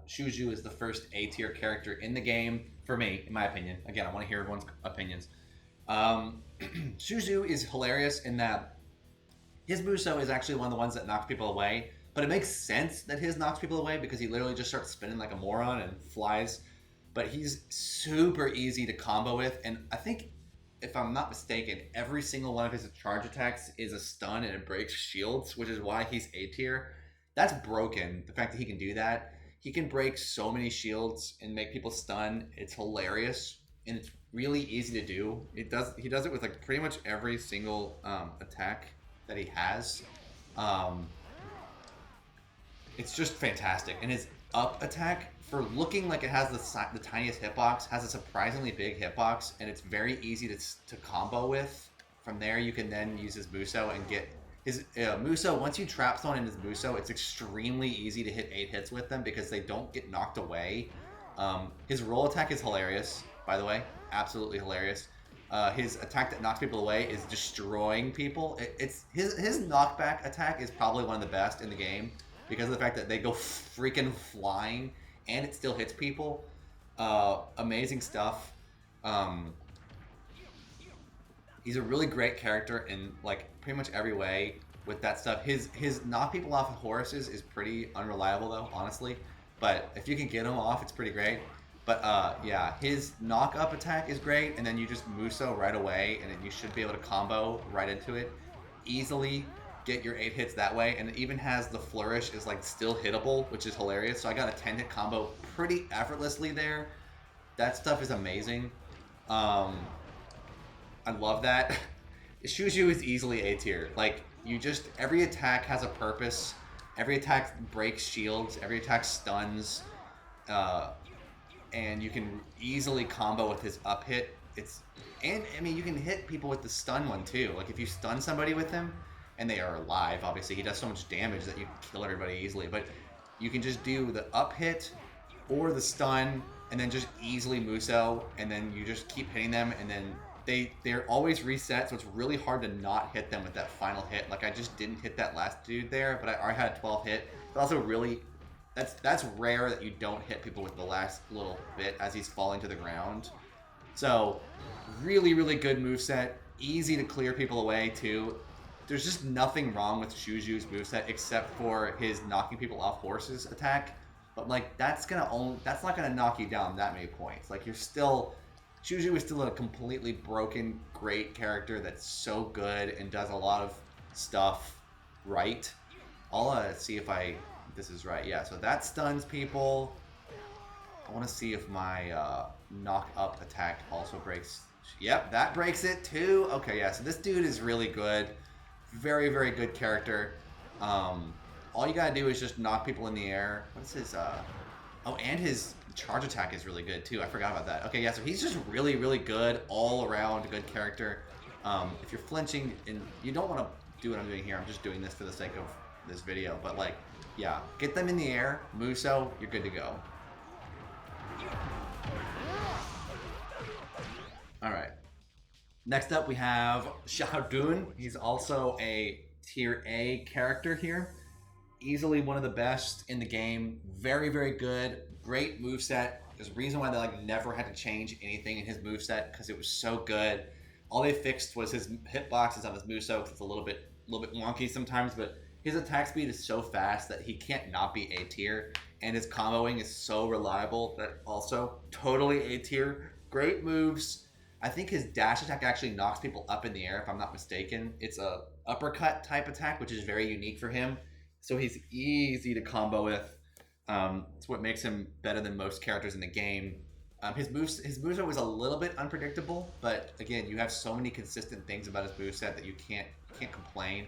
Zhou Yu is the first A tier character in the game for me, in my opinion. Again, I want to hear everyone's opinions. Zhou Yu is hilarious in that his Musou is actually one of the ones that knocks people away, but it makes sense that his knocks people away because he literally just starts spinning like a moron and flies. But he's super easy to combo with, and I think, if I'm not mistaken, every single one of his charge attacks is a stun and it breaks shields, which is why he's A tier. That's broken, the fact that he can do that. He can break so many shields and make people stun. It's hilarious, and it's really easy to do. He does it with like pretty much every single attack that he has. It's just fantastic. And his up attack, for looking like it has the tiniest hitbox, has a surprisingly big hitbox, and it's very easy to combo with. From there, you can then use his Musou and get his Musou. Once you trap someone in his Musou, it's extremely easy to hit 8 hits with them because they don't get knocked away. His roll attack is hilarious, by the way, absolutely hilarious. His attack that knocks people away is destroying people. It's his knockback attack is probably one of the best in the game because of the fact that they go freaking flying and it still hits people. Amazing stuff. He's a really great character in like pretty much every way with that stuff. His knock people off of horses is pretty unreliable though, honestly. But if you can get him off, it's pretty great. But yeah, his knock up attack is great, and then you just Musou right away, and then you should be able to combo right into it. Easily get your 8 hits that way, and it even has the flourish is like still hittable, which is hilarious. So I got a 10 hit combo pretty effortlessly there. That stuff is amazing. I love that. Zhou Yu is easily A tier. Like, you just, every attack has a purpose. Every attack breaks shields. Every attack stuns. And you can easily combo with his up hit. And I mean, you can hit people with the stun one too. Like, if you stun somebody with him, and they are alive, obviously, he does so much damage that you can kill everybody easily. But you can just do the up hit or the stun, and then just easily Musou, and then you just keep hitting them, and then they're always reset, so it's really hard to not hit them with that final hit. Like, I just didn't hit that last dude there, but I already had a 12 hit. It's also really, that's rare that you don't hit people with the last little bit as he's falling to the ground. So, really, really good moveset. Easy to clear people away, too. There's just nothing wrong with Zhou Yu's moveset except for his knocking people off horses attack. But, like, that's not gonna knock you down that many points. Like, Zhou Yu is still a completely broken, great character that's so good and does a lot of stuff right. I'll see if this is right. Yeah, so that stuns people. I want to see if my knock up attack also breaks. Yep, that breaks it too. Okay, yeah, so this dude is really good. Very, very good character. All you gotta do is just knock people in the air. What's his, oh, and his charge attack is really good too. I forgot about that. Okay, yeah, so he's just really, really good, all around good character. If you're flinching, and you don't want to do what I'm doing here, I'm just doing this for the sake of this video, but like, yeah, get them in the air, Musou, you're good to go. All right. Next up, we have Xiahou Dun. He's also a tier A character here. Easily one of the best in the game. Very, very good. Great moveset. There's a reason why they like never had to change anything in his moveset because it was so good. All they fixed was his hitboxes on his Musou because it's a little bit wonky sometimes, but his attack speed is so fast that he can't not be A tier, and his comboing is so reliable that also totally A tier. Great moves. I think his dash attack actually knocks people up in the air if I'm not mistaken. It's a uppercut type attack, which is very unique for him. So he's easy to combo with. It's what makes him better than most characters in the game. His moveset was a little bit unpredictable, but again, you have so many consistent things about his moveset that you can't complain.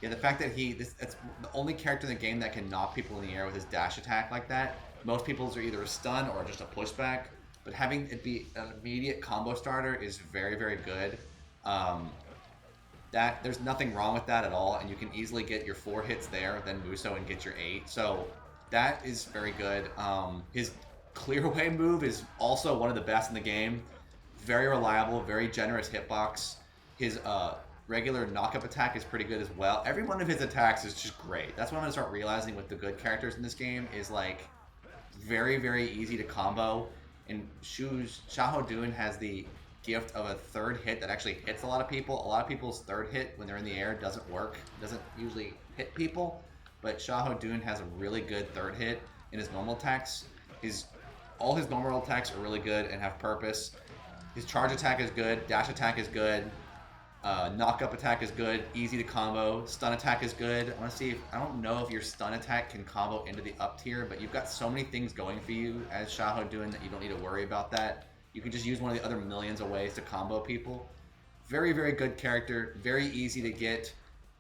Yeah, the fact that that's the only character in the game that can knock people in the air with his dash attack like that. Most people's are either a stun or just a pushback, but having it be an immediate combo starter is very, very good. There's nothing wrong with that at all, and you can easily get your 4 hits there, then Musou and get your 8. So that is very good. His clear away move is also one of the best in the game. Very reliable, very generous hitbox. His regular knock-up attack is pretty good as well. Every one of his attacks is just great. That's what I'm going to start realizing with the good characters in this game is like very, very easy to combo. And Xiahou Dun has the gift of a third hit that actually hits a lot of people. A lot of people's third hit when they're in the air doesn't work, doesn't usually hit people. But Xiahou Dun has a really good third hit in his normal attacks. All his normal attacks are really good and have purpose. His charge attack is good, dash attack is good, knock-up attack is good, easy to combo, stun attack is good. I don't know if your stun attack can combo into the up tier, but you've got so many things going for you as Xiahou Dun that you don't need to worry about that. You can just use one of the other millions of ways to combo people. Very, very good character, very easy to get,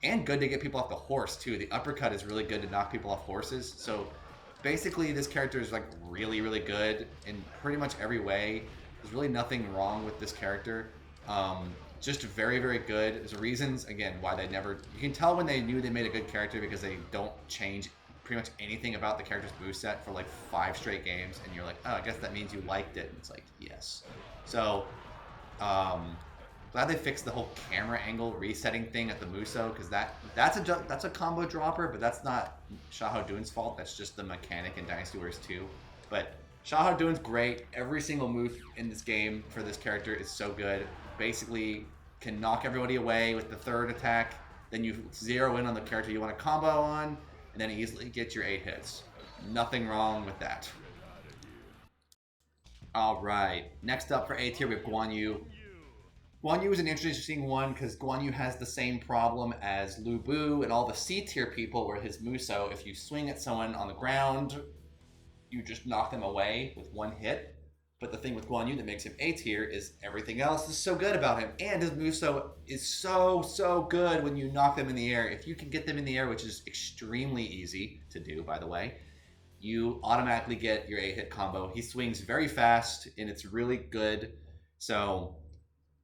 and good to get people off the horse too. The uppercut is really good to knock people off horses. So basically this character is like really, really good in pretty much every way. There's really nothing wrong with this character. Just very, very good. There's reasons, again, why they never... You can tell when they knew they made a good character because they don't change pretty much anything about the character's moveset for like 5 straight games, and you're like, oh, I guess that means you liked it. And it's like, yes. So, glad they fixed the whole camera angle resetting thing at the Musou, because that's a combo dropper, but that's not Xiahou Dun's fault. That's just the mechanic in Dynasty Warriors 2. But Xiahou Dun's great. Every single move in this game for this character is so good. Basically, can knock everybody away with the third attack. Then you zero in on the character you want to combo on, and then easily get your 8 hits. Nothing wrong with that. Alright, next up for A tier we have Guan Yu. Guan Yu is an interesting one because Guan Yu has the same problem as Lu Bu and all the C tier people where his Musou, if you swing at someone on the ground, you just knock them away with 1 hit. But the thing with Guan Yu that makes him A tier is everything else is so good about him. And his Musou is so good when you knock them in the air. If you can get them in the air, which is extremely easy to do, by the way, you automatically get your 8-hit combo. He swings very fast, and it's really good. So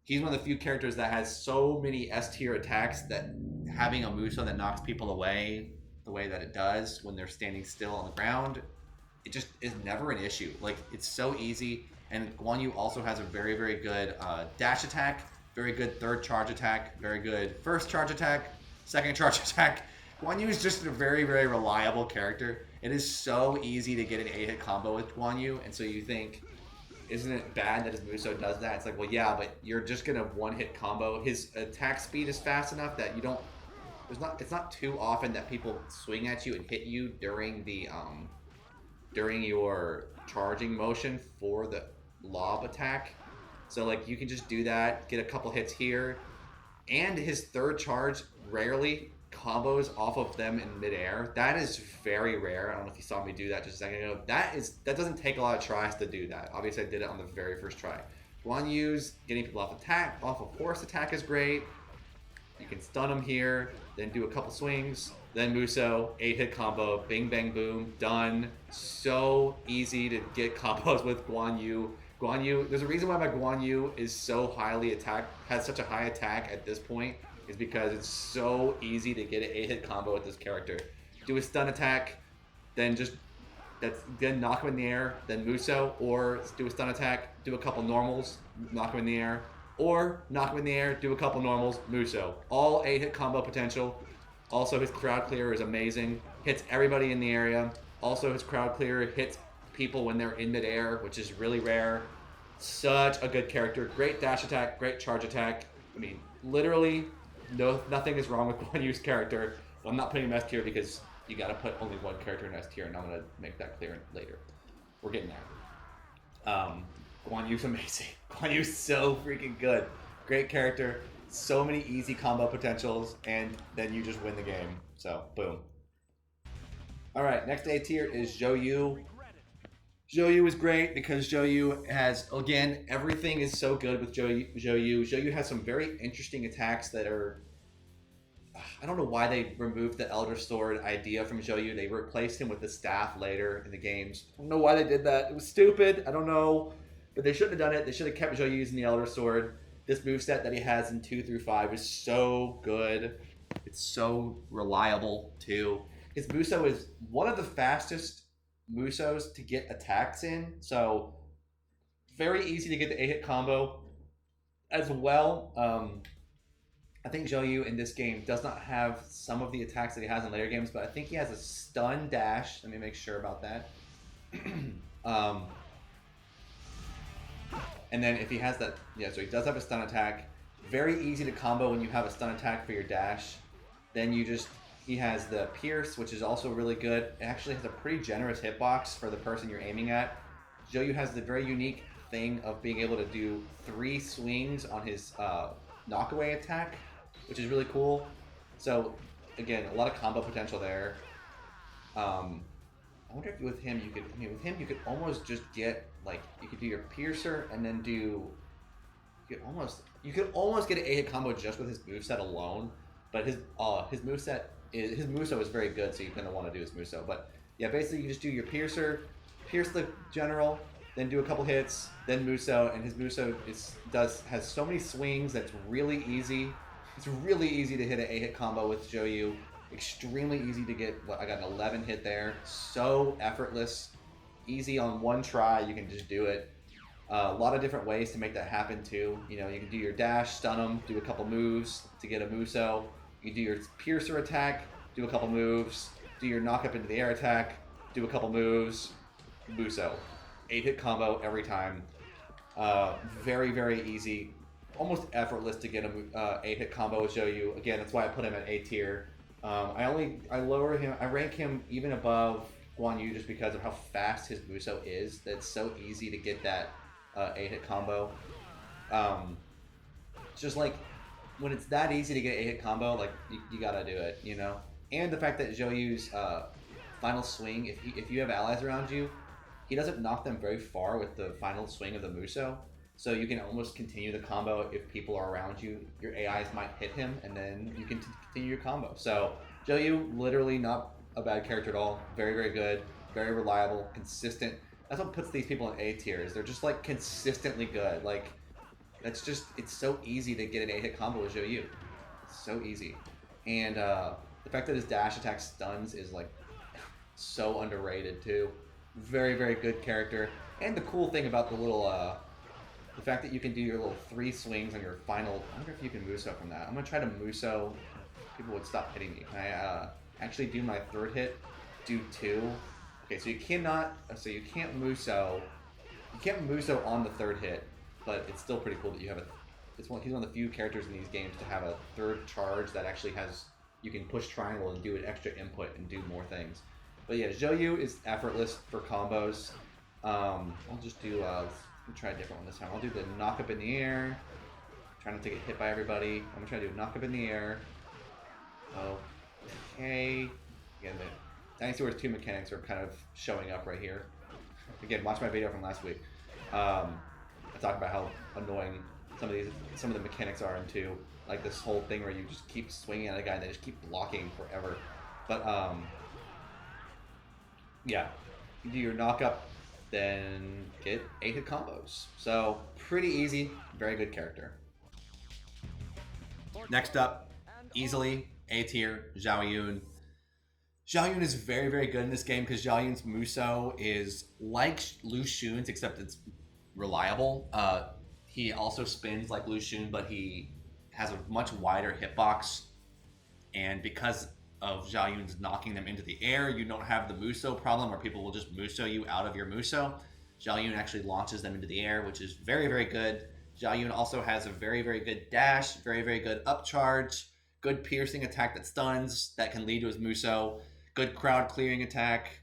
he's one of the few characters that has so many S tier attacks that having a Musou that knocks people away the way that it does when they're standing still on the ground, it just is never an issue. Like, it's so easy. And Guan Yu also has a very, very good dash attack, very good third charge attack, very good first charge attack, second charge attack. Guan Yu is just a very, very reliable character. It is so easy to get an 8-hit combo with Guan Yu, and so you think, isn't it bad that his Musou does that? It's like, well, yeah, but you're just gonna 1-hit combo. His attack speed is fast enough that you don't. It's not too often that people swing at you and hit you during the during your charging motion for the lob attack. So like you can just do that, get a couple hits here, and his third charge rarely combos off of them in midair. That is very rare. I don't know if you saw me do that just a second ago. That doesn't take a lot of tries to do that. Obviously I did it on the very first try. Guan Yu's getting people off of horse attack is great. You can stun them here, then do a couple swings, then Musou, 8-hit combo, bing bang boom, done. So easy to get combos with Guan Yu. Guan Yu, there's a reason why my Guan Yu is so highly attacked, has such a high attack at this point, is because it's so easy to get an 8-hit combo with this character. Do a stun attack, then just then knock him in the air, then Musou, or do a stun attack, do a couple normals, knock him in the air, or knock him in the air, do a couple normals, Musou. All 8-hit combo potential. Also, his crowd clear is amazing. Hits everybody in the area. Also, his crowd clear hits people when they're in midair, which is really rare. Such a good character. Great dash attack, great charge attack. I mean, literally, nothing is wrong with Guan Yu's character. I'm not putting him S tier because you gotta put only one character in S tier, and I'm gonna make that clear later. We're getting there. Guan Yu's amazing. Guan Yu's so freaking good. Great character. So many easy combo potentials, and then you just win the game. So, boom. Alright, next A tier is Zhou Yu. Zhou Yu is great because Zhou Yu has, again, everything is so good with Zhou Yu. Zhou Yu has some very interesting attacks that are... I don't know why they removed the Elder Sword idea from Zhou Yu. They replaced him with the staff later in the games. I don't know why they did that. It was stupid. I don't know. But they shouldn't have done it. They should have kept Zhou Yu using the Elder Sword. This moveset that he has in 2 through 5 is so good. It's so reliable, too. His Musou is one of the fastest Musous to get attacks in. So, very easy to get the 8-hit combo as well. I think Zhou Yu in this game does not have some of the attacks that he has in later games, but I think he has a stun dash. Let me make sure about that. And then if he has that, yeah, so he does have a stun attack. Very easy to combo when you have a stun attack for your dash. Then he has the Pierce, which is also really good. It actually has a pretty generous hitbox for the person you're aiming at. Zhou Yu has the very unique thing of being able to do 3 swings on his knockaway attack, which is really cool. So, again, a lot of combo potential there. I wonder if with him you could almost just get, like, you could do your Piercer and then you could almost get an 8-hit combo just with his moveset alone. But his Musou is very good, so you're gonna want to do his Musou. But yeah, basically you just do your Piercer, pierce the general, then do a couple hits, then Musou, and his Musou has so many swings that's really easy. It's really easy to hit an 8-hit combo with Zhou Yu. Extremely easy to get. I got an 11 hit there. So effortless, easy on one try. You can just do it. A lot of different ways to make that happen too. You know, you can do your dash, stun them, do a couple moves to get a Musou. You can do your Piercer attack, do a couple moves. Do your knock up into the air attack, do a couple moves, Musou. 8-hit combo every time. Very, very easy. Almost effortless to get a 8-hit combo with Zhou Yu. Again, that's why I put him at A tier. I rank him even above Guan Yu just because of how fast his Musou is. That's so easy to get that 8-hit combo. It's just like, when it's that easy to get an 8-hit combo, like, you gotta do it, you know? And the fact that Zhou Yu's final swing, if you have allies around you, he doesn't knock them very far with the final swing of the Musou. So you can almost continue the combo if people are around you. Your AIs might hit him, and then you can continue your combo. So Zhou Yu, literally not a bad character at all. Very, very good. Very reliable. Consistent. That's what puts these people in A tiers. They're just, like, consistently good. Like, it's so easy to get an 8-hit combo with Zhou Yu. It's so easy. And the fact that his dash attack stuns is, like, so underrated, too. Very, very good character. And the cool thing about the little... the fact that you can do your little 3 swings on your final... I wonder if you can Musou from that. I'm going to try to Musou. People would stop hitting me. Can I actually do my 3rd hit? Do 2? Okay, so you cannot... So you can't Musou... You can't Musou on the 3rd hit, but it's still pretty cool that you have a... He's one of the few characters in these games to have a 3rd charge that actually has... You can push triangle and do an extra input and do more things. But yeah, Zhou Yu is effortless for combos. I'll just do... Let's try a different one this time. I'll do the knock up in the air. Try not to get hit by everybody. I'm gonna try to do a knock up in the air. Okay. Again, the Dynasty Warriors 2 mechanics are kind of showing up right here. Again, watch my video from last week. I talked about how annoying some of the mechanics are in 2. Like this whole thing where you just keep swinging at a guy and they just keep blocking forever. But yeah, you do your knock up, then get 8-hit combos. So pretty easy, very good character. Next up, easily A tier, Zhao Yun. Zhao Yun is very, very good in this game because Zhao Yun's Musou is like Lu Xun's, except it's reliable. He also spins like Lu Xun, but he has a much wider hitbox. And because of Zhao Yun's knocking them into the air, you don't have the Musou problem where people will just Musou you out of your Musou. Zhao Yun actually launches them into the air, which is very, very good. Zhao Yun also has a very, very good dash, very, very good upcharge, good piercing attack that stuns, that can lead to his Musou, good crowd clearing attack,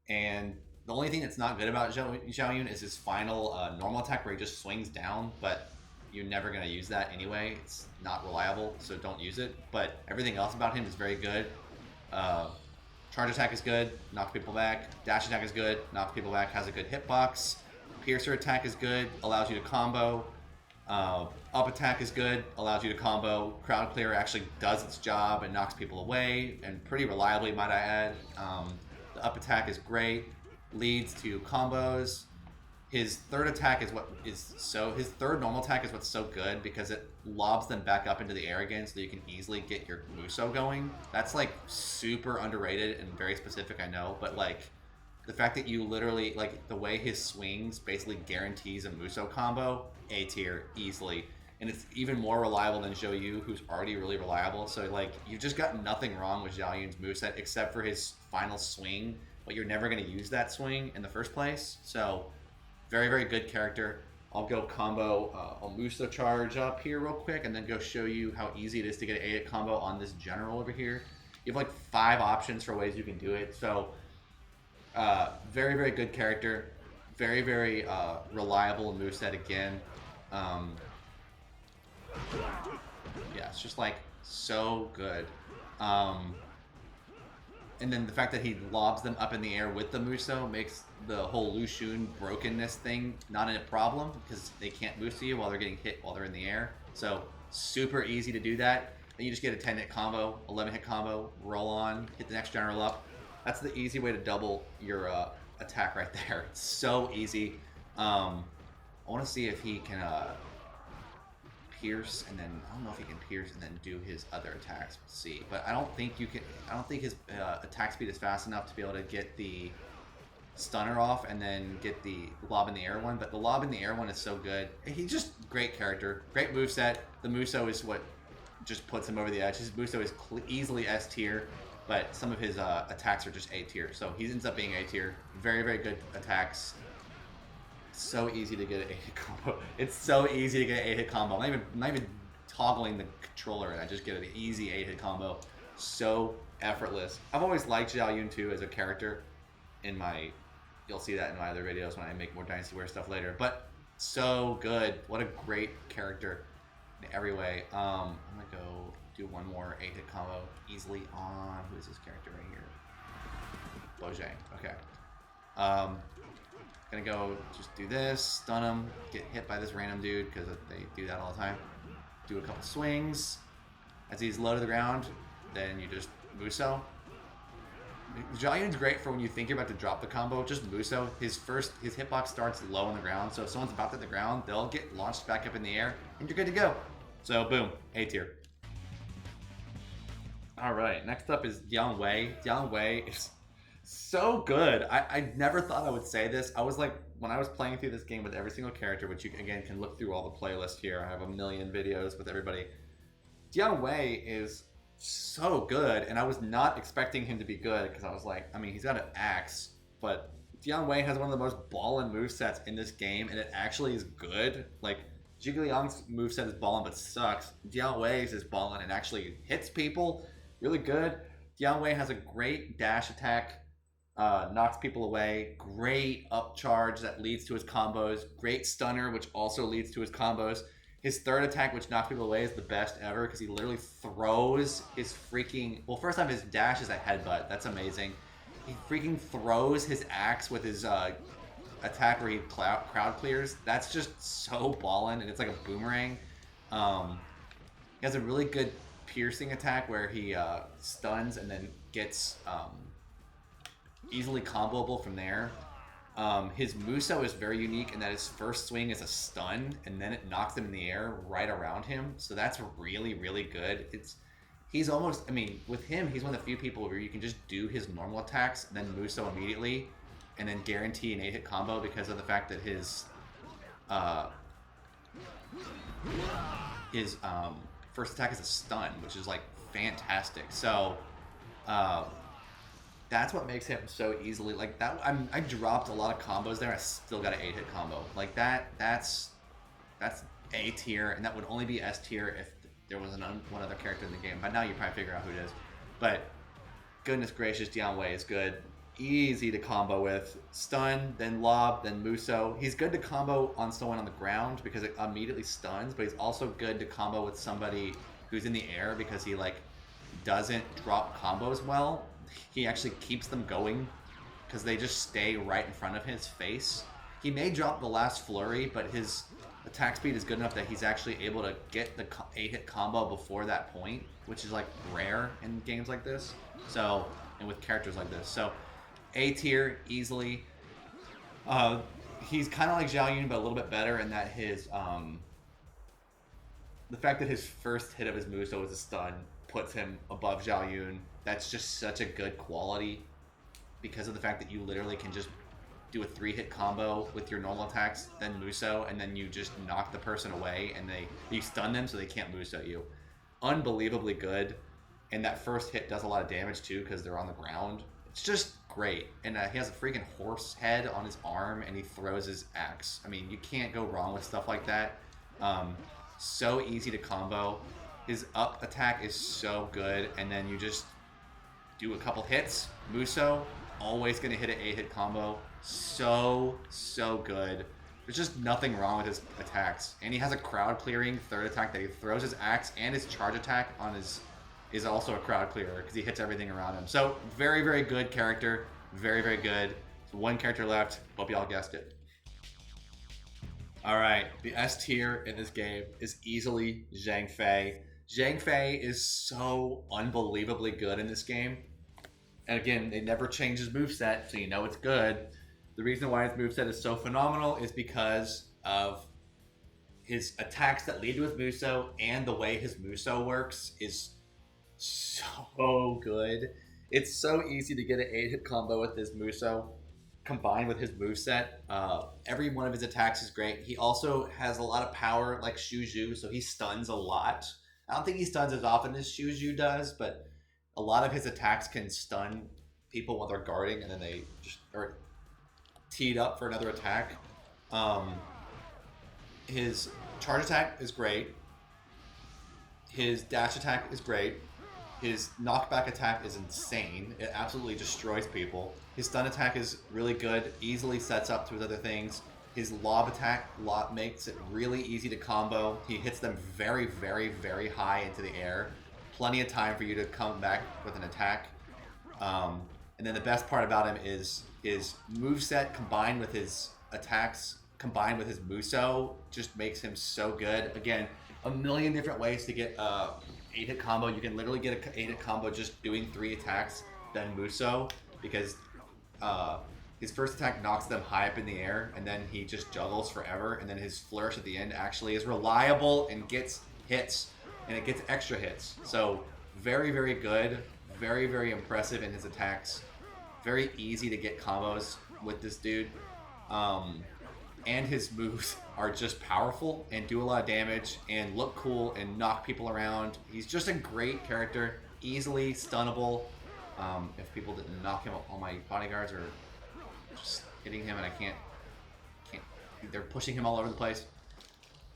and the only thing that's not good about Zhao Yun is his final normal attack where he just swings down, but you're never going to use that anyway. It's not reliable, so don't use it. But everything else about him is very good. Charge attack is good, knocks people back. Dash attack is good, knocks people back, has a good hitbox. Piercer attack is good, allows you to combo. Up attack is good, allows you to combo. Crowd clear actually does its job and knocks people away, and pretty reliably, might I add. The up attack is great, leads to combos. His third attack is his third normal attack is what's so good because it lobs them back up into the air again so you can easily get your Musou going. That's like super underrated and very specific, I know, but like the fact that you literally, like the way his swings basically guarantees a Musou combo, A tier, easily. And it's even more reliable than Zhou Yu, who's already really reliable. So like you've just got nothing wrong with Zhao Yun's moveset except for his final swing, but you're never going to use that swing in the first place. So very, very good character. I'll go combo a Musou charge up here real quick and then go show you how easy it is to get an 8-hit combo on this general over here. You have like 5 options for ways you can do it. So very, very good character. Very, very reliable moveset again. Yeah, it's just like so good. And then the fact that he lobs them up in the air with the Musou makes the whole Lu Xun brokenness thing not a problem because they can't Musou you while they're getting hit while they're in the air. So super easy to do that. Then you just get a 10-hit combo, 11-hit combo, roll on, hit the next general up. That's the easy way to double your attack right there. It's so easy. I want to see if he can pierce, and then I don't know if he can pierce and then do his other attacks. We'll see, but I don't think you can. I don't think his attack speed is fast enough to be able to get the stunner off and then get the lob in the air one. But the lob in the air one is so good. He's just great character, great moveset. The Musou is what just puts him over the edge. His Musou is easily S tier, but some of his attacks are just A tier. So he ends up being A tier. Very, very good attacks. So easy to get an 8-hit combo. It's so easy to get an 8-hit combo. I'm not even toggling the controller, and I just get an easy 8-hit combo. So effortless. I've always liked Zhao Yun too as a character. You'll see that in my other videos when I make more Dynasty Warriors stuff later. But so good. What a great character in every way. I'm gonna go do one more 8-hit combo easily on who is this character right here? Bojang. Okay. Gonna go just do this, stun him, get hit by this random dude because they do that all the time. Do a couple swings. As he's low to the ground, then you just Musou. Zhao Yun's great for when you think you're about to drop the combo. Just Musou. His hitbox starts low on the ground, so if someone's about to hit the ground, they'll get launched back up in the air, and you're good to go. So boom, A tier. All right, next up is Jiang Wei. Jiang Wei is so good. I never thought I would say this. I was like, when I was playing through this game with every single character, which you again can look through all the playlists here. I have a million videos with everybody. Jiang Wei is so good, and I was not expecting him to be good because I was like, I mean, he's got an axe, but Jiang Wei has one of the most ballin' movesets in this game, and it actually is good. Like, Zhuge Liang's moveset is ballin' but sucks. Jiang Wei's is ballin' and actually hits people really good. Jiang Wei has a great dash attack. Knocks people away. Great up charge that leads to his combos. Great stunner, which also leads to his combos. His third attack, which knocks people away, is the best ever because he literally throws his freaking... Well, first time his dash is a headbutt. That's amazing. He freaking throws his axe with his attack where he crowd clears. That's just so ballin', and it's like a boomerang. He has a really good piercing attack where he stuns and then gets... easily comboable from there. His Musou is very unique in that his first swing is a stun and then it knocks him in the air right around him. So that's really, really good. It's he's almost, I mean, with him, he's one of the few people where you can just do his normal attacks and then Musou immediately and then guarantee an 8-hit combo because of the fact that his first attack is a stun, which is like fantastic. So that's what makes him so easily like that. I dropped a lot of combos there. I still got an 8-hit combo like that. That's A tier, and that would only be S tier if there was one other character in the game. By now you probably figure out who it is. But goodness gracious, Jiang Wei is good. Easy to combo with. Stun, then lob, then Musou. He's good to combo on someone on the ground because it immediately stuns, but he's also good to combo with somebody who's in the air because he like doesn't drop combos well. He actually keeps them going because they just stay right in front of his face. He may drop the last flurry, but his attack speed is good enough that he's actually able to get the 8-hit combo before that point, which is like rare in games like this. So, and with characters like this. So, A tier easily. He's kind of like Zhao Yun, but a little bit better in that his the fact that his first hit of his Musou was a stun puts him above Zhao Yun. That's just such a good quality because of the fact that you literally can just do a 3-hit combo with your normal attacks, then Musou, and then you just knock the person away and you stun them so they can't Musou you. Unbelievably good. And that first hit does a lot of damage too because they're on the ground. It's just great. And he has a freaking horse head on his arm and he throws his axe. I mean, you can't go wrong with stuff like that. So easy to combo. His up attack is so good, and then you just do a couple hits. Musou, always going to hit an 8-hit combo. So good. There's just nothing wrong with his attacks. And he has a crowd clearing third attack that he throws his axe, and his charge attack on his is also a crowd clearer because he hits everything around him. So very, very good character. Very, very good. So one character left. Hope y'all guessed it. All right, the S tier in this game is easily Zhang Fei. Zhang Fei is so unbelievably good in this game. And again, they never change his moveset, so you know it's good. The reason why his moveset is so phenomenal is because of his attacks that lead to his Musou, and the way his Musou works is so good. It's so easy to get an 8-hit combo with his Musou combined with his moveset. Every one of his attacks is great. He also has a lot of power like Zhu Yu, so he stuns a lot. I don't think he stuns as often as Zhu Yu does, but a lot of his attacks can stun people while they're guarding, and then they just are teed up for another attack. His charge attack is great. His dash attack is great. His knockback attack is insane. It absolutely destroys people. His stun attack is really good, easily sets up to his other things. His lob attack makes it really easy to combo. He hits them very, very, very high into the air. Plenty of time for you to come back with an attack. And then the best part about him is his moveset combined with his attacks, combined with his Musou, just makes him so good. Again, a million different ways to get a 8-hit combo. You can literally get an 8-hit combo just doing 3 attacks, then Musou, because his first attack knocks them high up in the air, and then he just juggles forever, and then his flourish at the end actually is reliable and gets hits, and it gets extra hits. So very, very good, very, very impressive in his attacks. Very easy to get combos with this dude. And his moves are just powerful and do a lot of damage and look cool and knock people around. He's just a great character, easily stunnable. If people didn't knock him, all my bodyguards are just hitting him, and I can't. They're pushing him all over the place.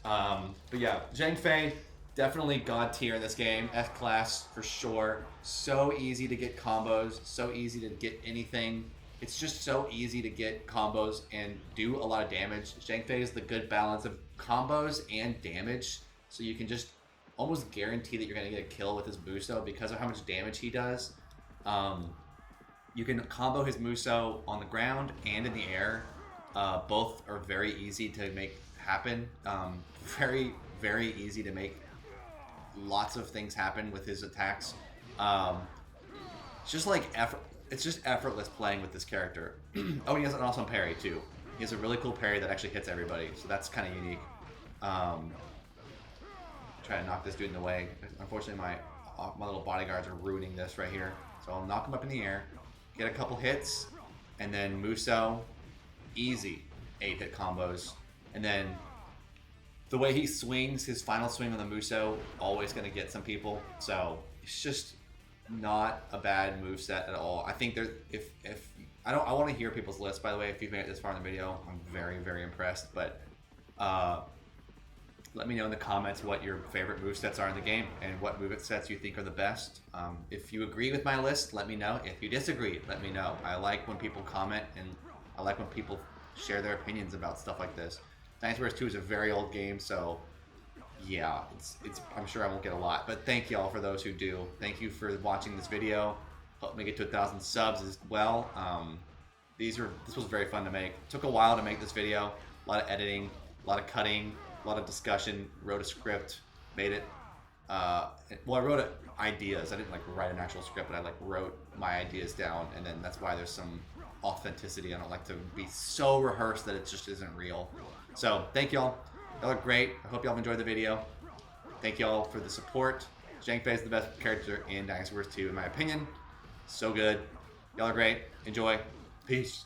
But yeah, Zhang Fei, definitely god tier in this game. S class for sure. So easy to get combos. So easy to get anything. It's just so easy to get combos and do a lot of damage. Zhang Fei is the good balance of combos and damage, so you can just almost guarantee that you're going to get a kill with his Musou because of how much damage he does. You can combo his Musou on the ground and in the air. Both are very easy to make happen. Very, very easy to make lots of things happen with his attacks. It's just like effort. It's just effortless playing with this character. Oh, he has an awesome parry too. He has a really cool parry that actually hits everybody, so that's kind of unique. Try to knock this dude in the way. Unfortunately, my my little bodyguards are ruining this right here. So I'll knock him up in the air, get a couple hits, and then Musou, easy 8-hit combos. And then the way he swings, his final swing on the Musou, always going to get some people. So it's just not a bad moveset at all. I think there's, if I want to hear people's lists, by the way. If you've made it this far in the video, I'm very, very impressed. But let me know in the comments what your favorite movesets are in the game and what movesets you think are the best. If you agree with my list, let me know. If you disagree, let me know. I like when people comment, and I like when people share their opinions about stuff like this. Dynasty Warriors 2 is a very old game, so yeah, it's I'm sure I won't get a lot. But thank y'all for those who do. Thank you for watching this video. Help me get to 1,000 subs as well. This was very fun to make. It took a while to make this video. A lot of editing, a lot of cutting, a lot of discussion. Wrote a script, made it. Well, I wrote ideas. I didn't like write an actual script, but I like wrote my ideas down, and then that's why there's some authenticity. I don't like to be so rehearsed that it just isn't real. So thank y'all. Y'all are great. I hope y'all enjoyed the video. Thank y'all for the support. Zhang Fei is the best character in Dynasty Warriors 2, in my opinion. So good. Y'all are great. Enjoy. Peace.